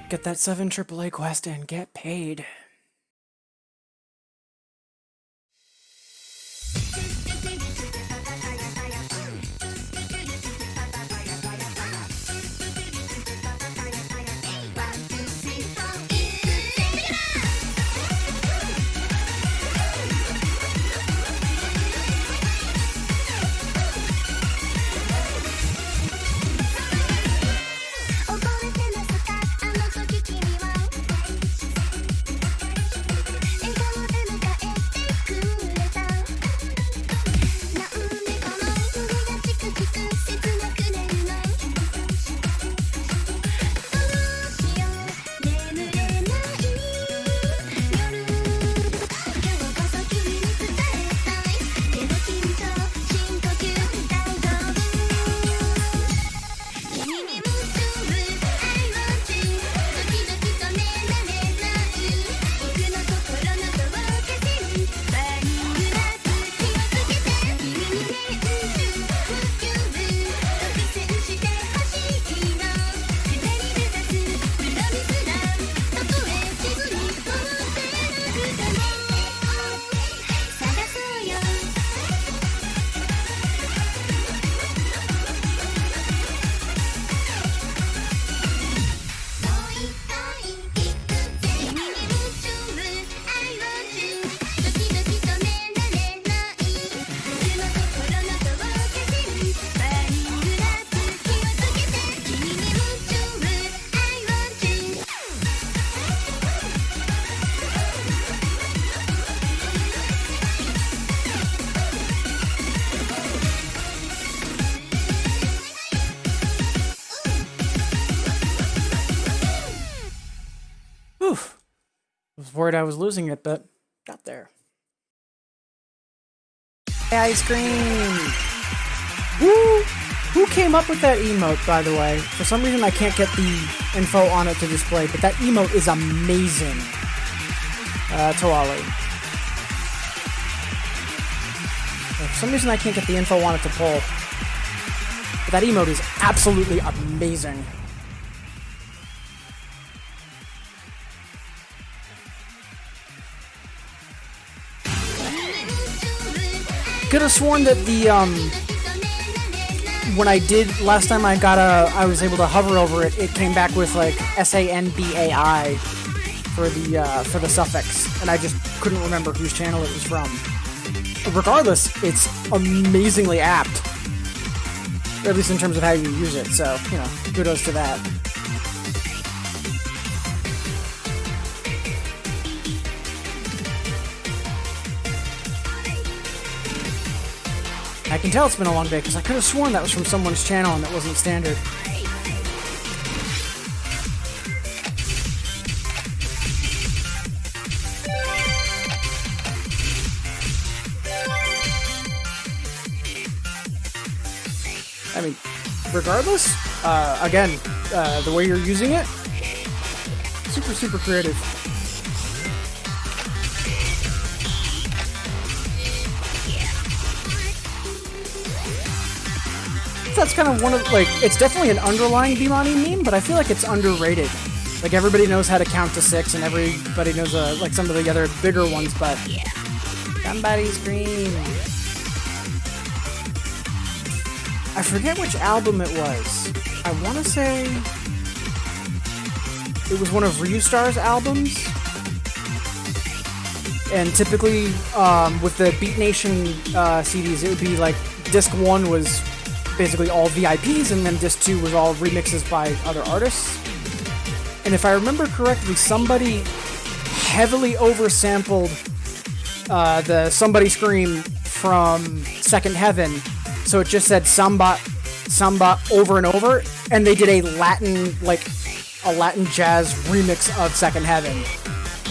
Get that 7 AAA quest and get paid. Oof. I was worried I was losing it, but got there. Ice cream! Woo! Who came up with that emote, by the way? For some reason I can't get the info on it to display, but that emote is amazing. Toali. For some reason I can't get the info on it to pull. But that emote is absolutely amazing. Could have sworn that the when I did last time I was able to hover over it, it came back with like SANBAI for the suffix, and I just couldn't remember whose channel it was from. Regardless, it's amazingly apt, or at least in terms of how you use it. So, you know, kudos to that. I can tell it's been a long day because I could have sworn that was from someone's channel and that wasn't standard. I mean, regardless, again, the way you're using it, super, super creative. That's kind of one of, like, it's definitely an underlying Bimani meme, but I feel like it's underrated. Like, everybody knows how to count to 6, and everybody knows, like, some of the other bigger ones, but somebody scream. I forget which album it was. I want to say it was one of Ryustar's albums. And typically, with the Beat Nation CDs, it would be like disc 1 was basically all VIPs, and then disc 2 was all remixes by other artists. And if I remember correctly, somebody heavily oversampled the Somebody Scream from Second Heaven, so it just said Samba over and over, and they did a Latin jazz remix of Second Heaven,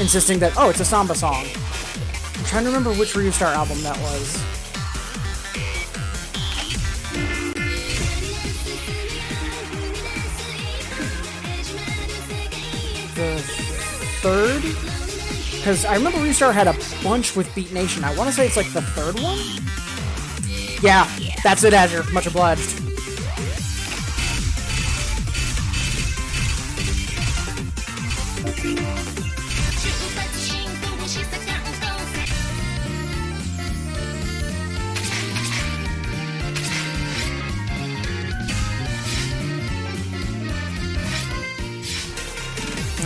insisting that, oh, it's a samba song. I'm trying to remember which Restart album that was. The third? Because I remember Restart had a bunch with Beat Nation. I want to say it's like the third one? Yeah, that's it, Azure. Much obliged.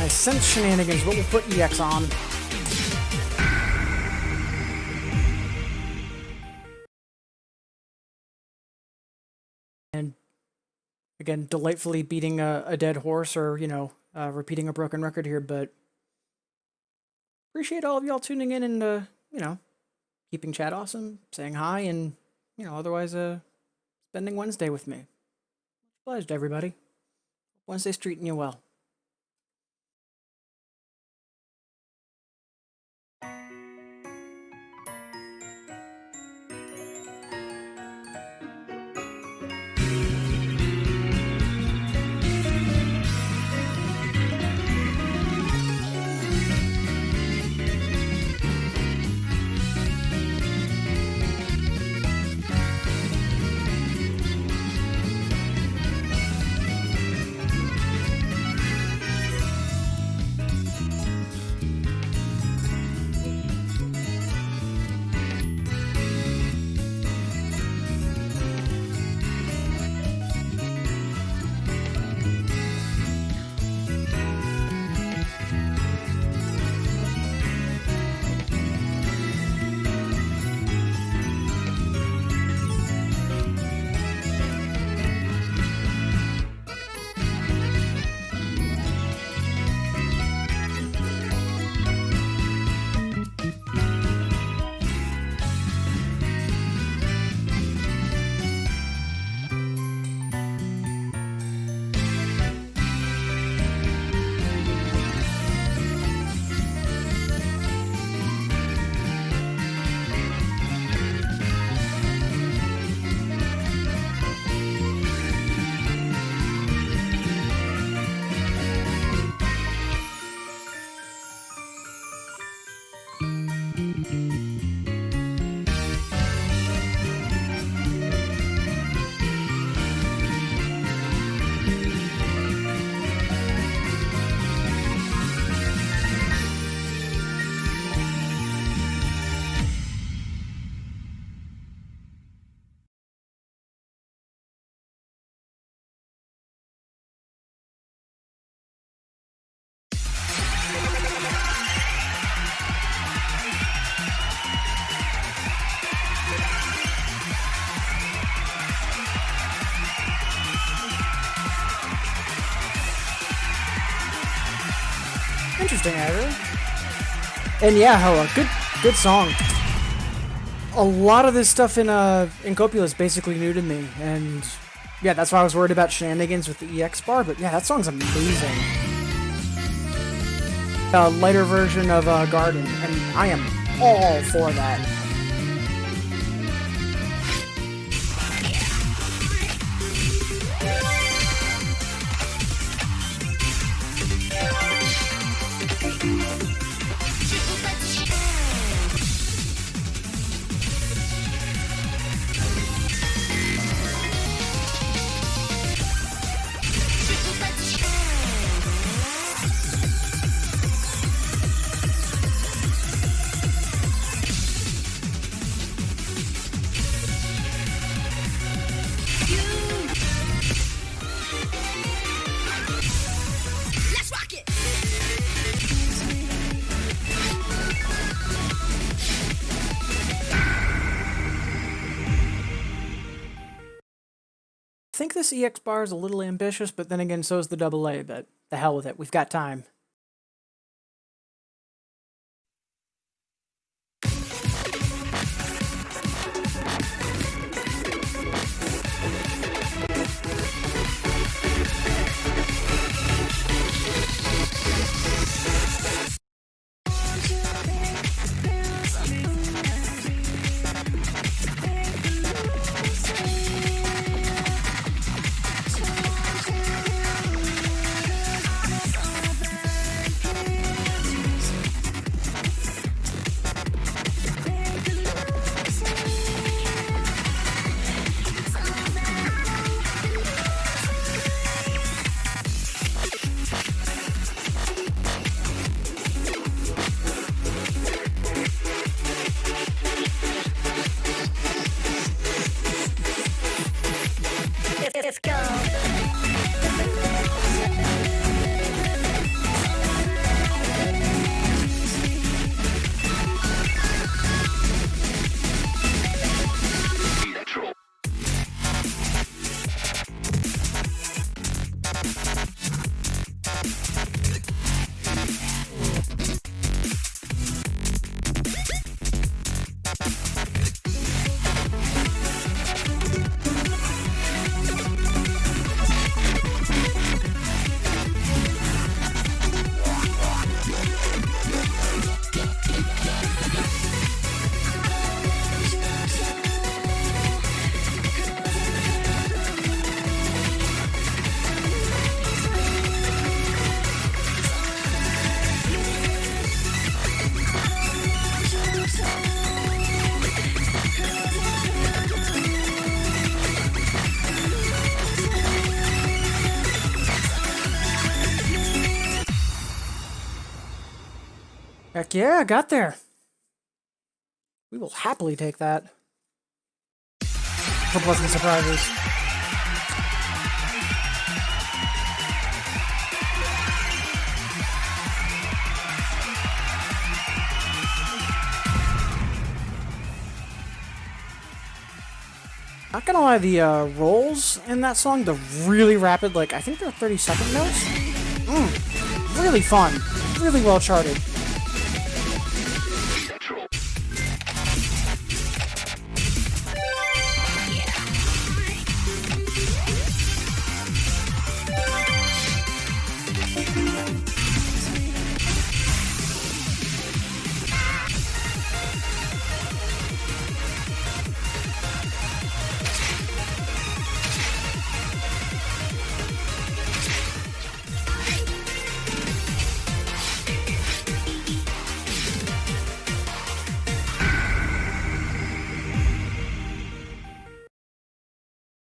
I sense shenanigans, but we'll put EX on. And again, delightfully beating a dead horse, or, repeating a broken record here, but appreciate all of y'all tuning in and, keeping chat awesome, saying hi, and, otherwise, spending Wednesday with me. Obliged, everybody. Wednesday's treating you well. Interesting, Azure. And yeah, Hoa, good song. A lot of this stuff in Copula is basically new to me, and yeah, that's why I was worried about shenanigans with the EX bar, but yeah, that song's amazing. A lighter version of Garden, and I am all for that. think this EX bar is a little ambitious, but then again, so is the double A, but the hell with it. We've got time. Let's go. Heck yeah, I got there. We will happily take that. For pleasant surprises. Not gonna lie, the rolls in that song, the really rapid, like, I think they're 30-second notes. Really fun. Really well charted.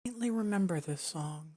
I faintly remember this song.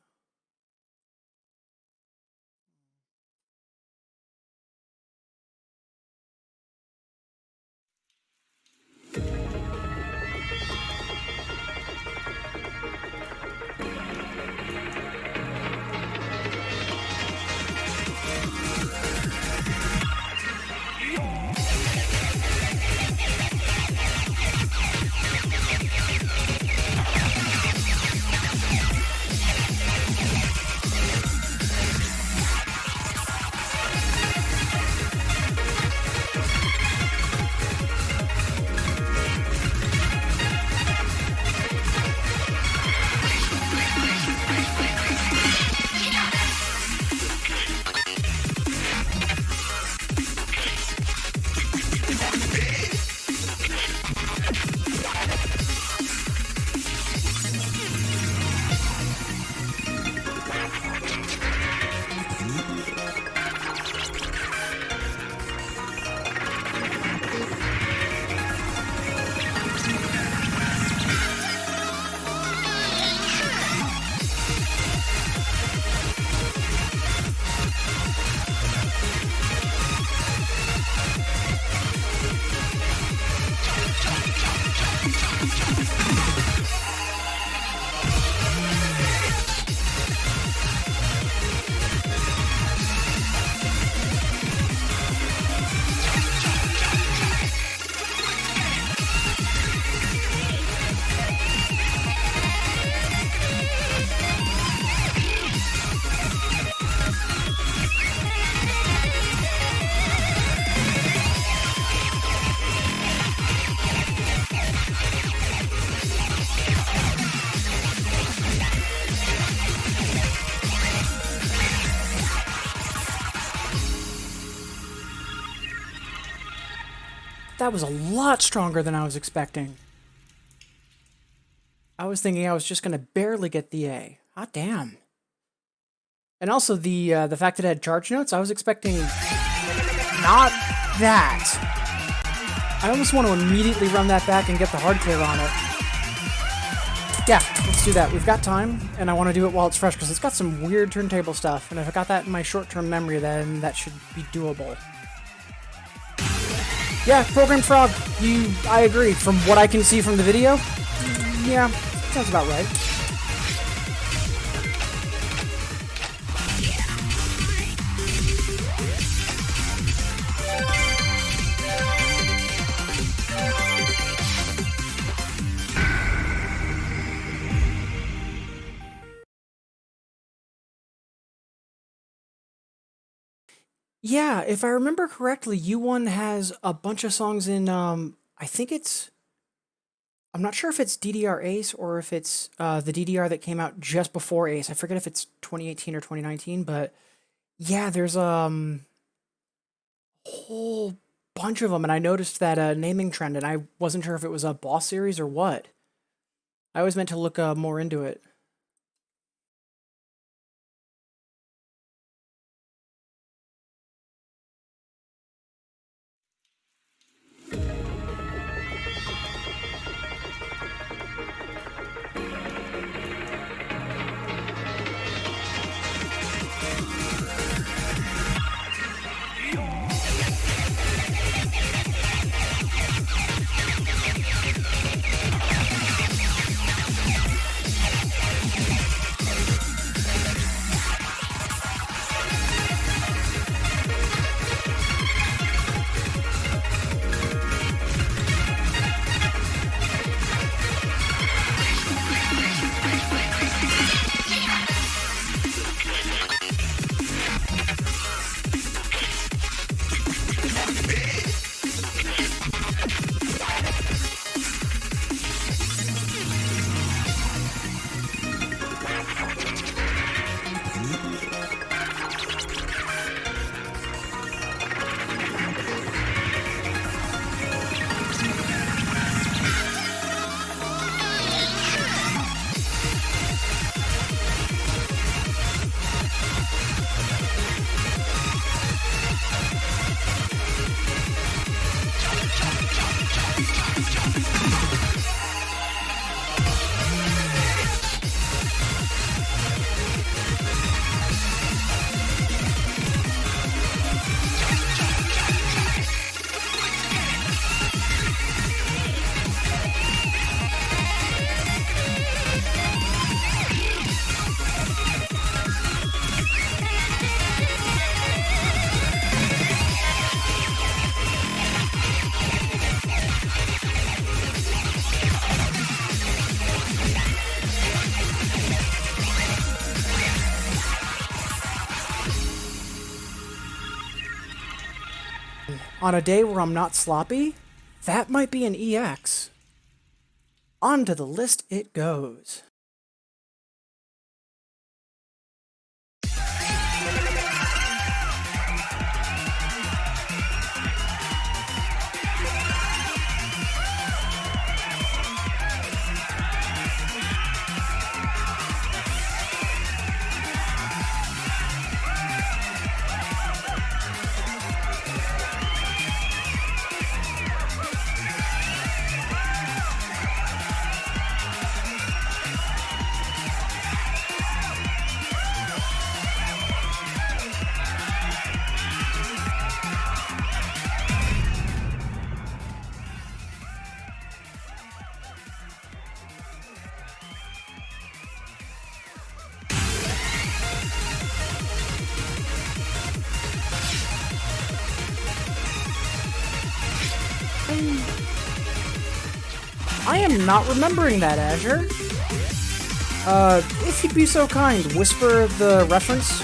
that was a lot stronger than I was expecting. I was thinking I was just gonna barely get the A. Hot damn. And also the fact that it had charge notes, I was expecting not that. I almost want to immediately run that back and get the hard clear on it. Yeah, let's do that. We've got time, and I want to do it while it's fresh, because it's got some weird turntable stuff, and if I got that in my short-term memory, then that should be doable. Yeah, Programmed Frog, I agree. From what I can see from the video, yeah, sounds about right. Yeah, if I remember correctly, U1 has a bunch of songs in, I think it's, I'm not sure if it's DDR Ace or if it's the DDR that came out just before Ace. I forget if it's 2018 or 2019, but yeah, there's a whole bunch of them, and I noticed that naming trend, and I wasn't sure if it was a boss series or what. I always meant to look more into it. On a day where I'm not sloppy, that might be an EX. On to the list it goes. I am not remembering that, Azure. If you'd be so kind, whisper the reference.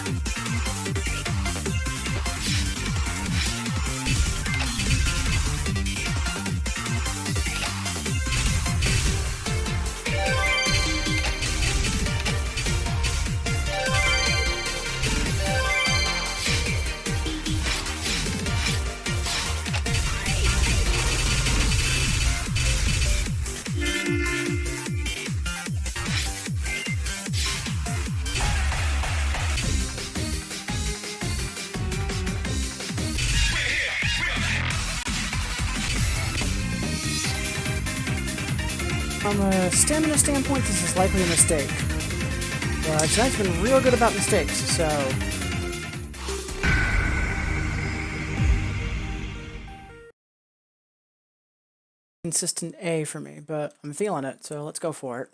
From a stamina standpoint, this is likely a mistake. But tonight's been real good about mistakes, so... Consistent A for me, but I'm feeling it, so let's go for it.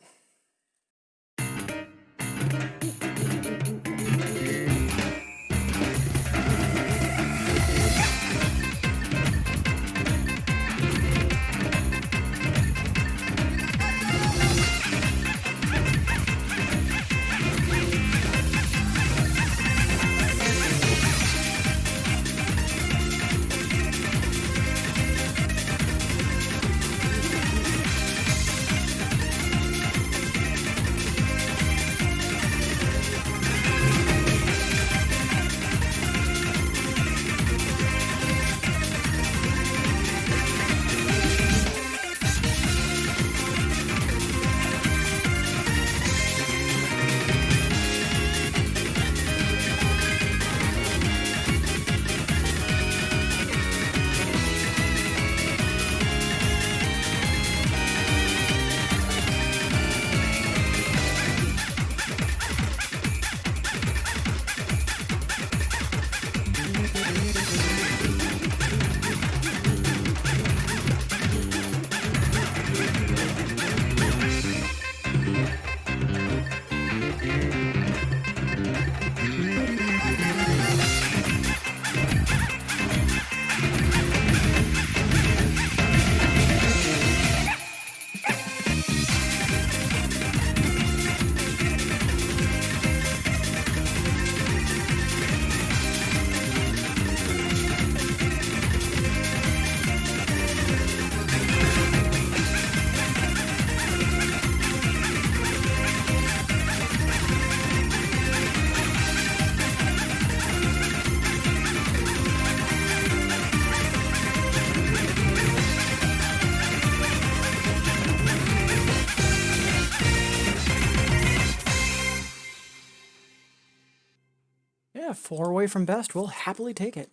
4 away from best. We'll happily take it.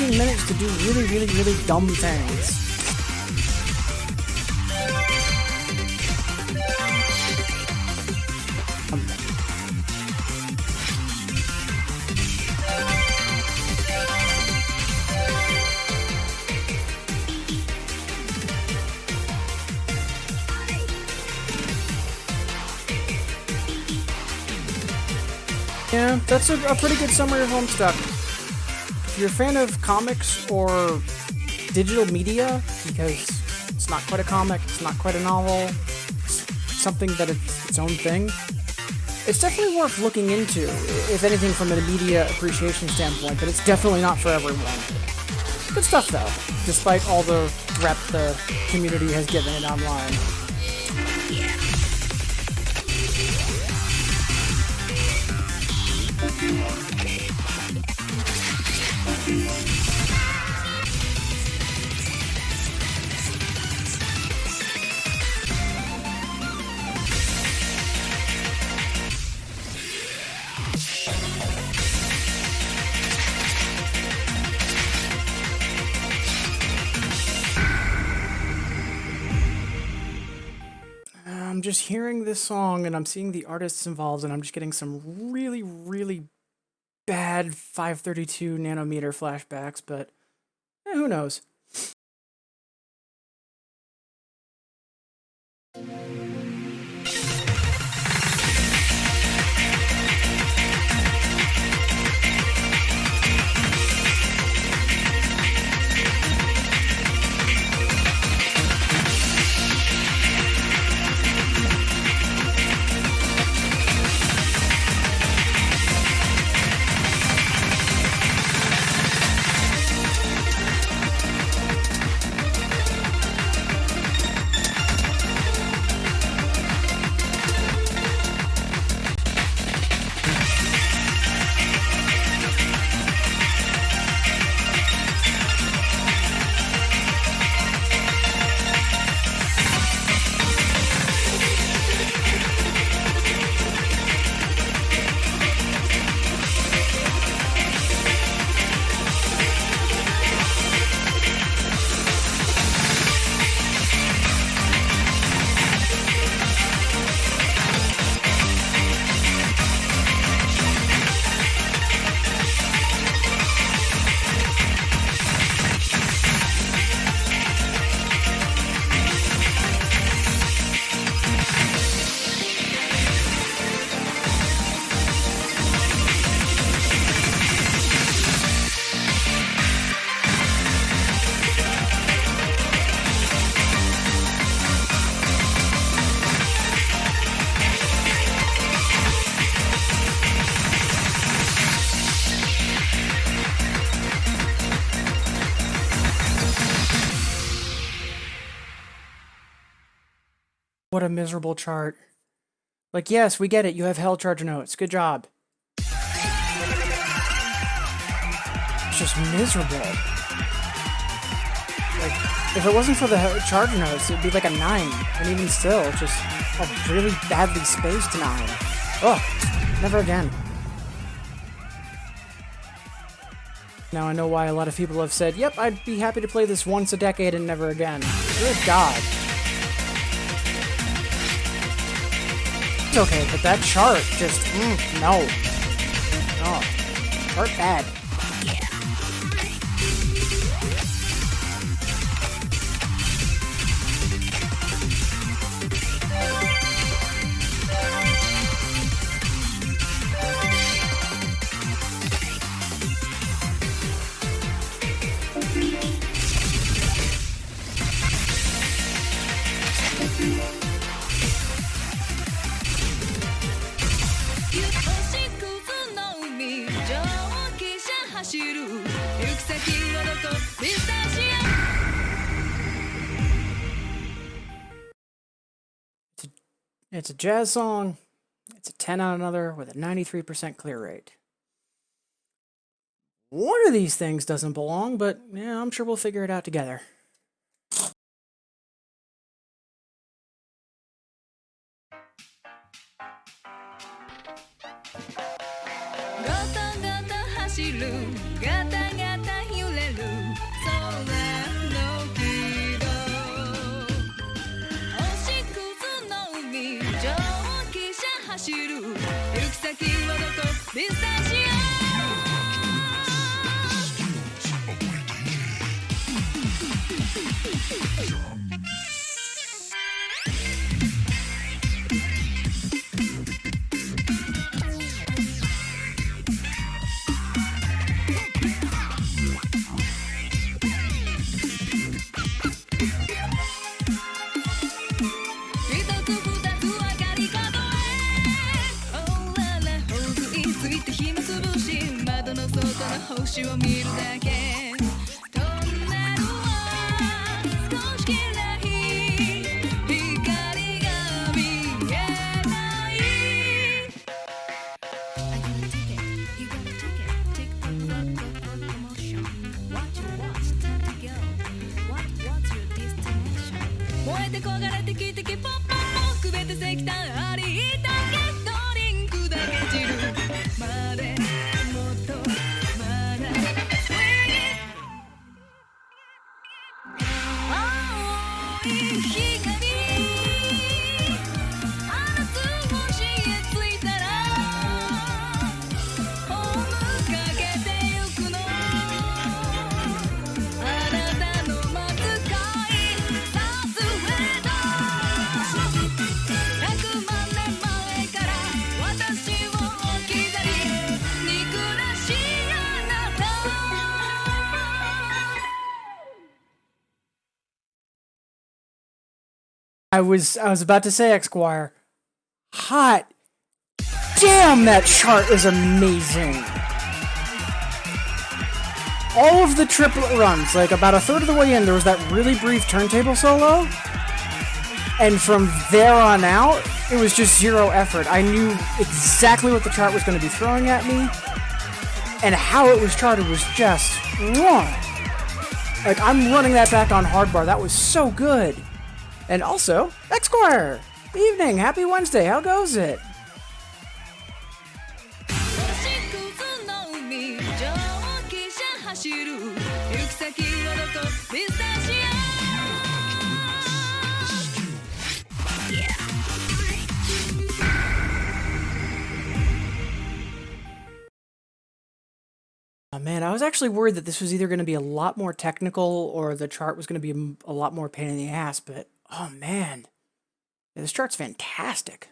Minutes to do really dumb things. Yeah, that's a pretty good summary of Homestuck. If you're a fan of comics or digital media, because it's not quite a comic, it's not quite a novel, it's something that it's its own thing, it's definitely worth looking into, if anything from a media appreciation standpoint, but it's definitely not for everyone. Good stuff though, despite all the rep the community has given it online. I'm just hearing this song and I'm seeing the artists involved and I'm just getting some really bad 532 nanometer flashbacks, but who knows? what a miserable chart. Like, yes, we get it. You have held charger notes. Good job. It's just miserable. Like, if it wasn't for the charger notes, it'd be like a 9. And even still, it's just a really badly spaced 9. Ugh, never again. Now I know why a lot of people have said, yep, I'd be happy to play this once a decade and never again. Good God. It's okay, but that chart just, no. Oh, chart bad. It's a jazz song. It's a 10 on another with a 93% clear rate. One of these things doesn't belong, but yeah, I'm sure we'll figure it out together. I was about to say, Esquire. Hot damn, that chart is amazing. All of the triplet runs, like about a third of the way in, there was that really brief turntable solo. And from there on out, it was just zero effort. I knew exactly what the chart was going to be throwing at me. And how it was charted was just, like, I'm running that back on hardbar. That was so good. And also, Esquire! Evening, happy Wednesday, how goes it? Oh man, I was actually worried that this was either going to be a lot more technical or the chart was going to be a lot more pain in the ass, but oh man, yeah, this chart's fantastic.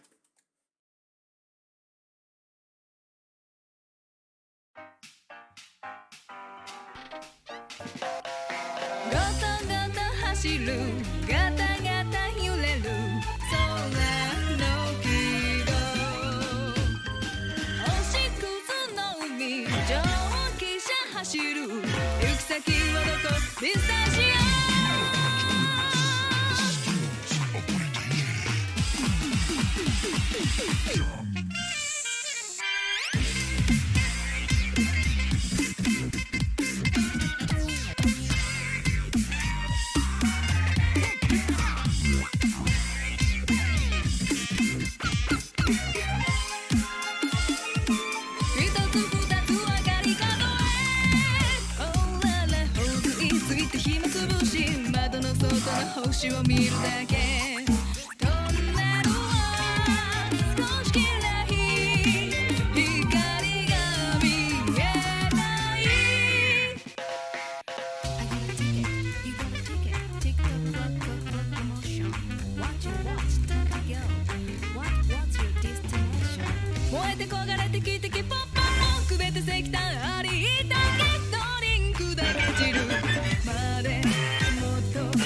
星を見るだけトンネルは少し暗い光が見えない I got a ticket, you got a ticket Tick tock, clock, clock, clock, emotion Watch your watch, time to go What's your destination 燃えて焦がれて汽笛ポッポッくべて石炭ありだけドリンクだけ散るまでもっと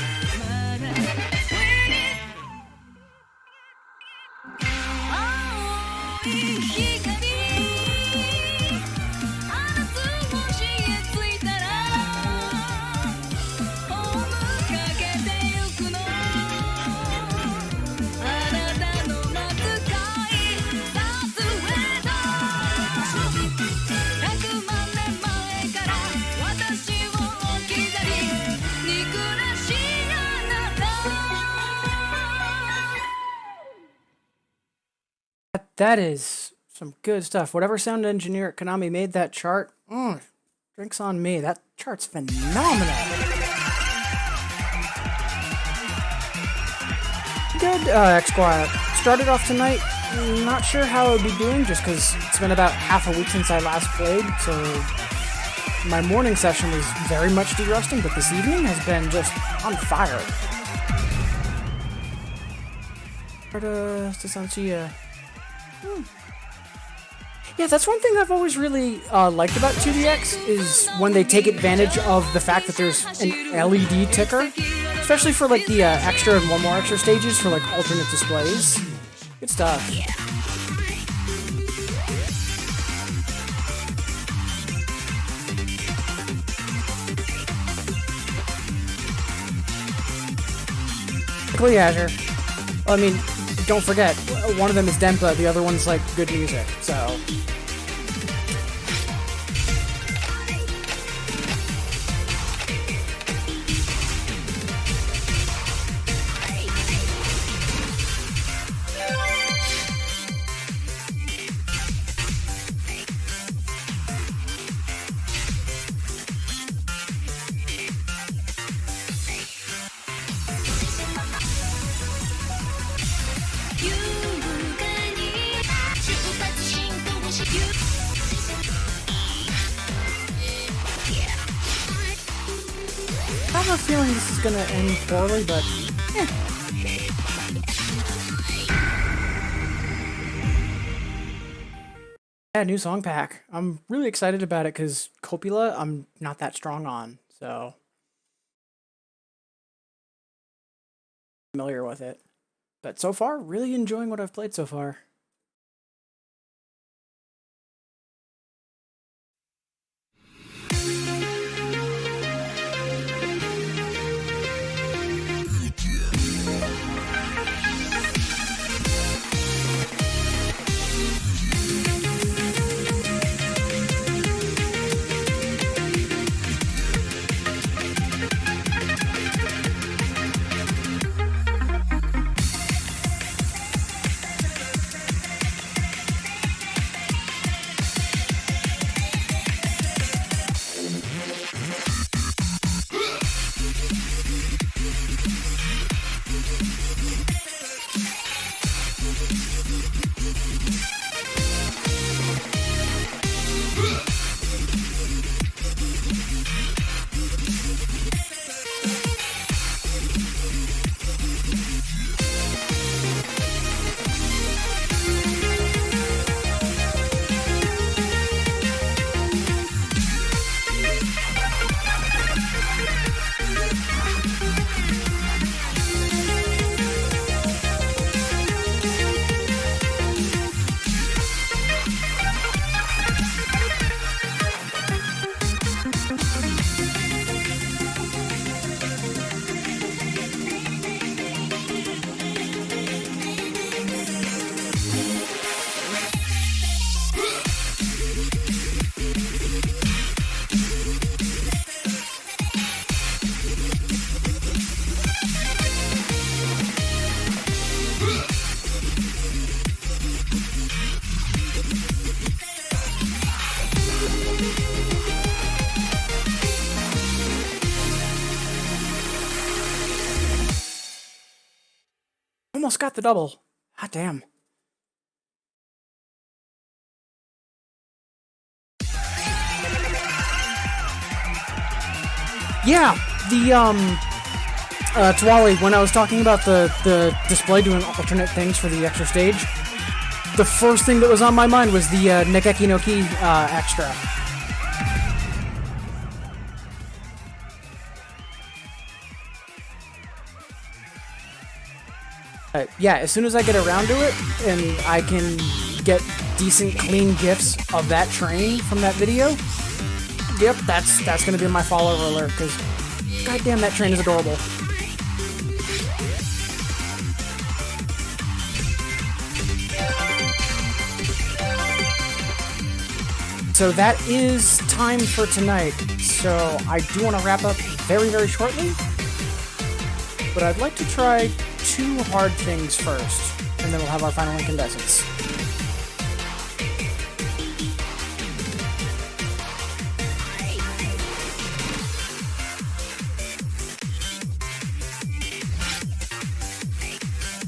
That is some good stuff. Whatever sound engineer at Konami made that chart, drinks on me. That chart's phenomenal. Good, Esquire. Started off tonight, not sure how I would be doing just because it's been about half a week since I last played, so my morning session was very much de-rusting, but this evening has been just on fire. Yeah, that's one thing I've always really liked about 2DX is when they take advantage of the fact that there's an LED ticker, especially for like the extra and one more extra stages for like alternate displays. Good stuff. Yeah, sure. Well, I mean, don't forget, one of them is Denpa, the other one's like good music, so. I have a feeling this is gonna end poorly, but yeah, new song pack. I'm really excited about it because Copula I'm not that strong on, so familiar with it. But so far, really enjoying what I've played so far. almost got the double. God damn. Yeah, the Twali, when I was talking about the display doing alternate things for the extra stage, the first thing that was on my mind was the Nekeki no Ki extra. Yeah, as soon as I get around to it and I can get decent, clean GIFs of that train from that video, yep, that's gonna be my follower alert, because goddamn, that train is adorable. So that is time for tonight. So I do want to wrap up very, very shortly, but I'd like to try 2 hard things first, and then we'll have our final incandescence.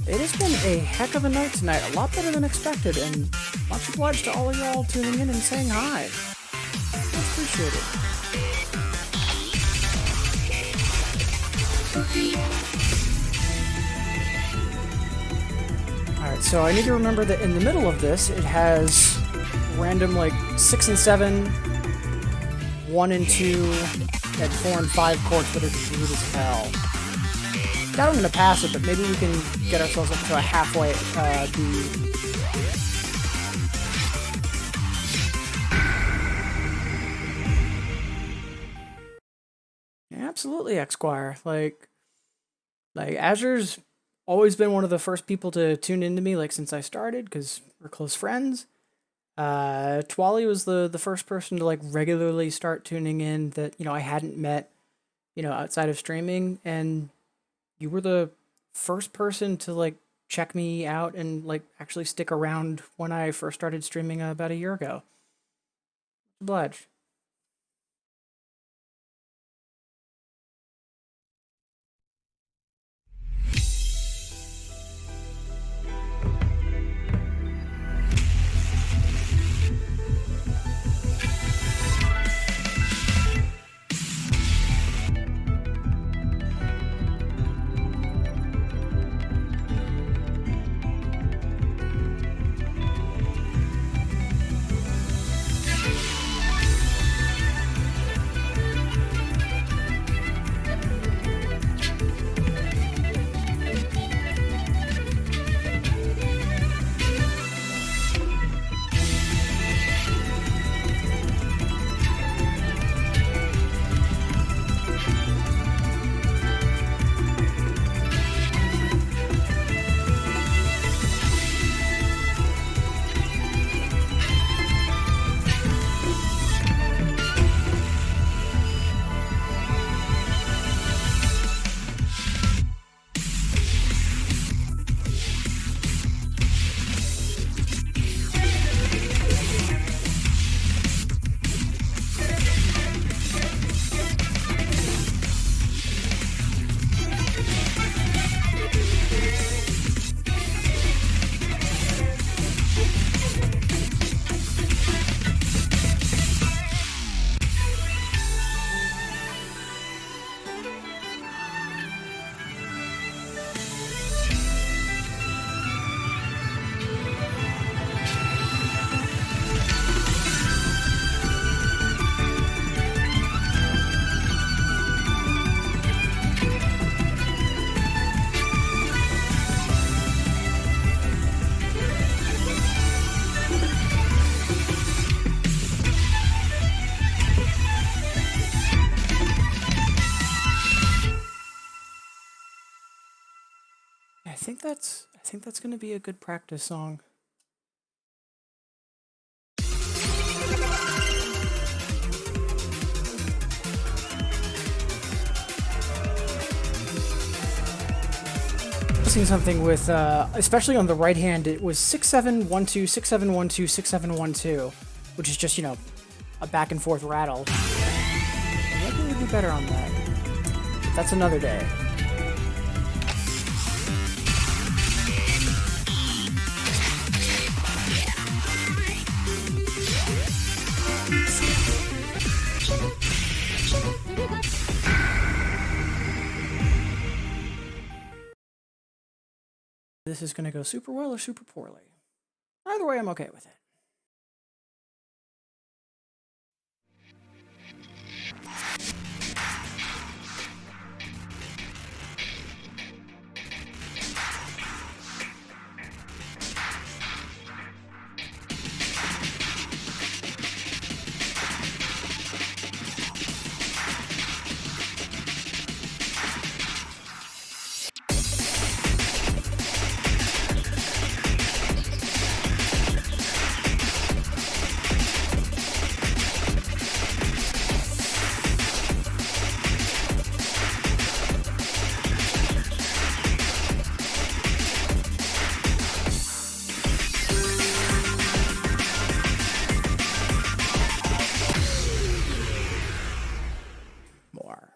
It has been a heck of a night tonight, a lot better than expected, and much obliged to all of y'all tuning in and saying hi. Much appreciated. Alright, so I need to remember that in the middle of this, it has random, like, 6 and 7, 1 and 2, and 4 and 5 chords that are rude as hell. Doubt I'm gonna pass it, but maybe we can get ourselves up to a halfway B. Absolutely, X-Squire. Like Azure's always been one of the first people to tune into me, like, since I started, because we're close friends. Twali was the first person to, like, regularly start tuning in that, you know, I hadn't met, you know, outside of streaming, and you were the first person to, like, check me out and, like, actually stick around when I first started streaming about a year ago. Obliged. I think that's gonna be a good practice song. Listening something with, especially on the right hand, it was 6712, 6712, 6712, which is just, you know, a back and forth rattle. Maybe we would do better on that. But that's another day. this is going to go super well or super poorly. Either way, I'm okay with it. More.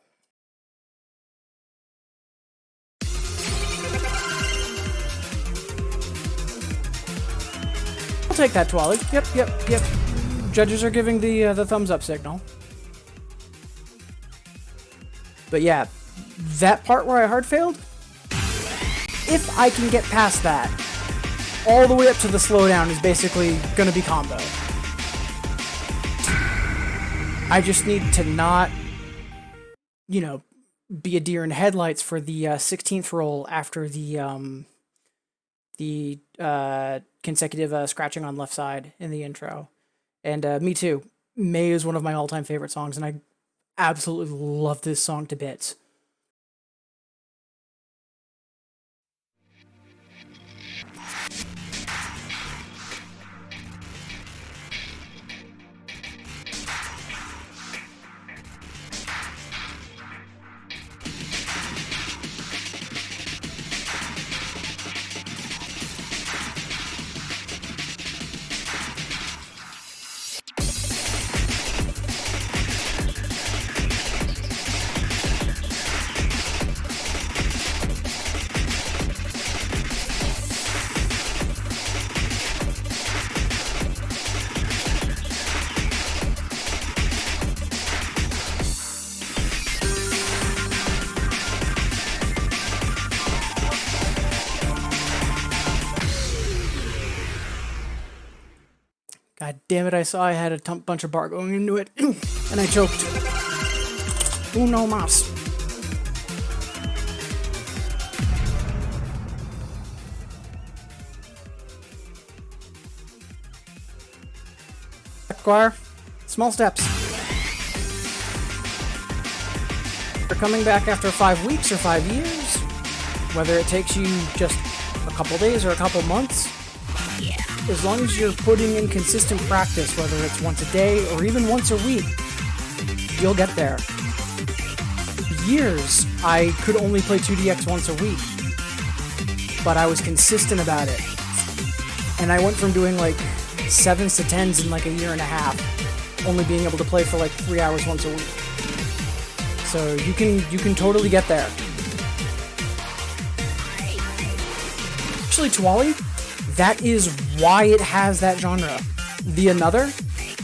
I'll take that, Twally. Yep. Judges are giving the thumbs up signal. But yeah, that part where I hard failed, if I can get past that, all the way up to the slowdown is basically gonna be combo. I just need to not, you know, be a deer in headlights for the 16th roll after the consecutive scratching on left side in the intro. And me too. May is one of my all-time favorite songs, and I absolutely love this song to bits. God damn it, I saw I had a bunch of bar going into it, and I choked. Uno mas. Choir, small steps. You're coming back after 5 weeks or 5 years, whether it takes you just a couple days or a couple months. As long as you're putting in consistent practice, whether it's once a day or even once a week, you'll get there. Years, I could only play 2DX once a week, but I was consistent about it. And I went from doing like 7s to 10s in like a year and a half, only being able to play for like 3 hours once a week. So you can totally get there. Actually, Twally, that is why it has that genre. The Another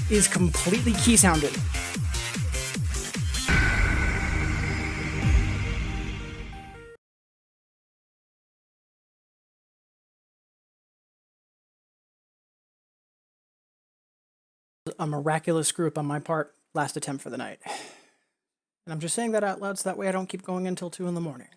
is completely key sounded. A miraculous screw up on my part, last attempt for the night. And I'm just saying that out loud so that way I don't keep going until 2 in the morning.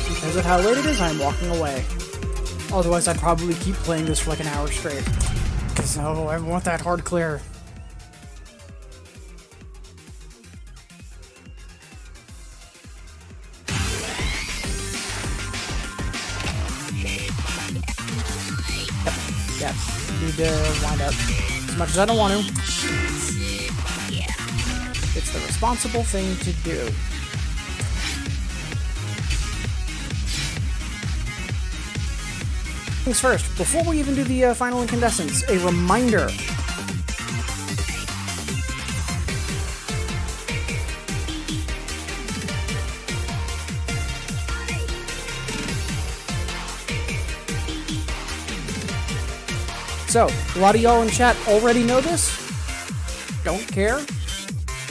Because of how late it is, I'm walking away. Otherwise, I'd probably keep playing this for like an hour straight. Because, oh, I want that hard clear. need to wind up as much as I don't want to. It's the responsible thing to do. Things first, before we even do the final incandescence, a reminder. So, a lot of y'all in chat already know this. Don't care.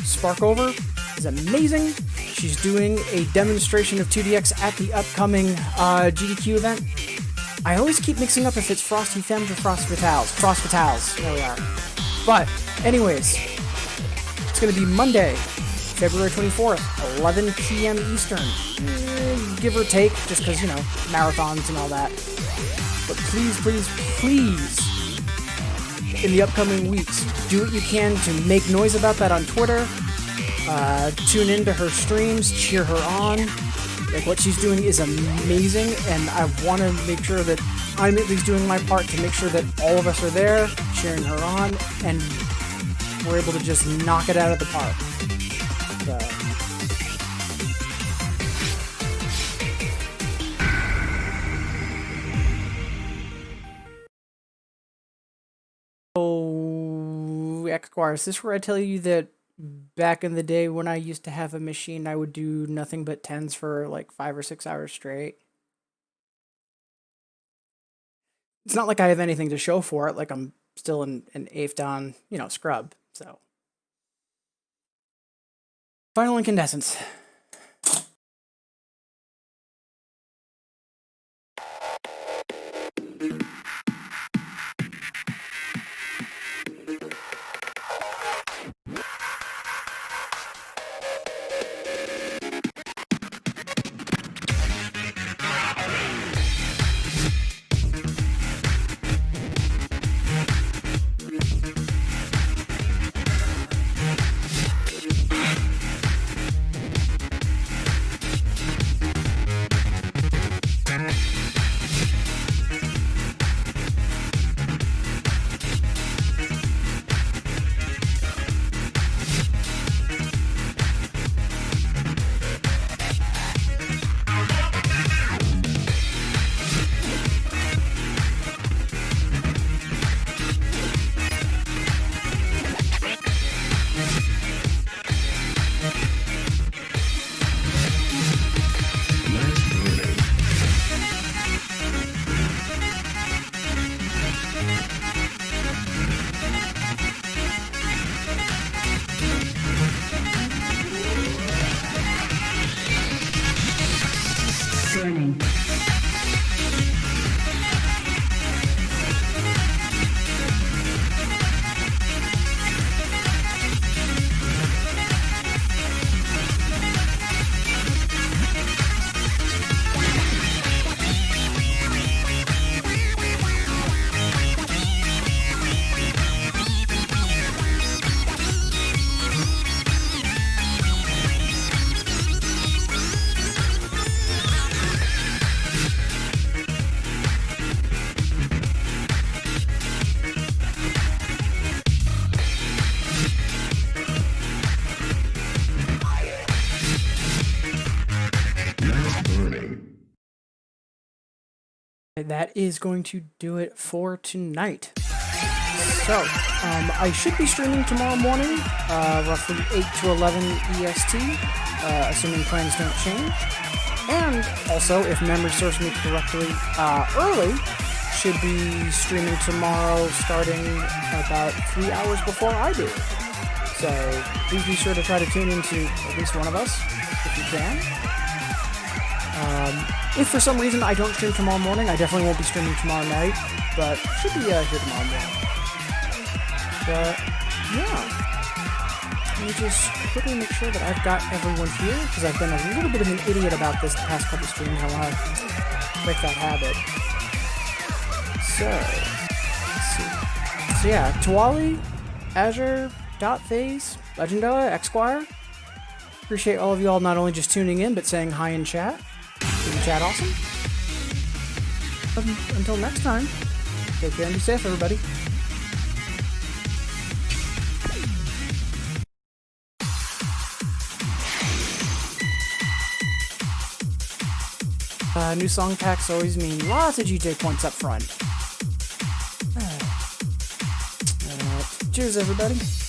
Sparkover is amazing. She's doing a demonstration of 2DX at the upcoming GDQ event. I always keep mixing up if it's Frosty Femmes or Frost Vitals. Frost Vitals. There we are. But, anyways, it's going to be Monday, February 24th, 11 p.m. Eastern. Give or take, just because, you know, marathons and all that. But please, please, please, in the upcoming weeks, do what you can to make noise about that on Twitter. Tune into her streams, cheer her on. Like, what she's doing is amazing, and I want to make sure that I'm at least doing my part to make sure that all of us are there, cheering her on, and we're able to just knock it out of the park. So, X-Squire, is this where I tell you that back in the day when I used to have a machine, I would do nothing but 10s for like 5 or 6 hours straight? It's not like I have anything to show for it, like I'm still an 8th Dan, you know, scrub, so. Final incandescence. That is going to do it for tonight. So, I should be streaming tomorrow morning, roughly 8 to 11 EST, assuming plans don't change. And also, if memory serves me correctly, early, should be streaming tomorrow starting about 3 hours before I do. So, please be sure to try to tune into at least one of us, if you can. If for some reason I don't stream tomorrow morning, I definitely won't be streaming tomorrow night, but should be here tomorrow morning. But, yeah. Let me just quickly make sure that I've got everyone here, because I've been a little bit of an idiot about this the past couple streams. I want to break that habit. So, let's see. So yeah, Tuali, Azure, Phase, Legendella, X-Squire. Appreciate all of y'all not only just tuning in, but saying hi in chat. Keep the chat awesome. Until next time, Take care and be safe, everybody. New song packs always mean lots of GJ points up front. Cheers, everybody.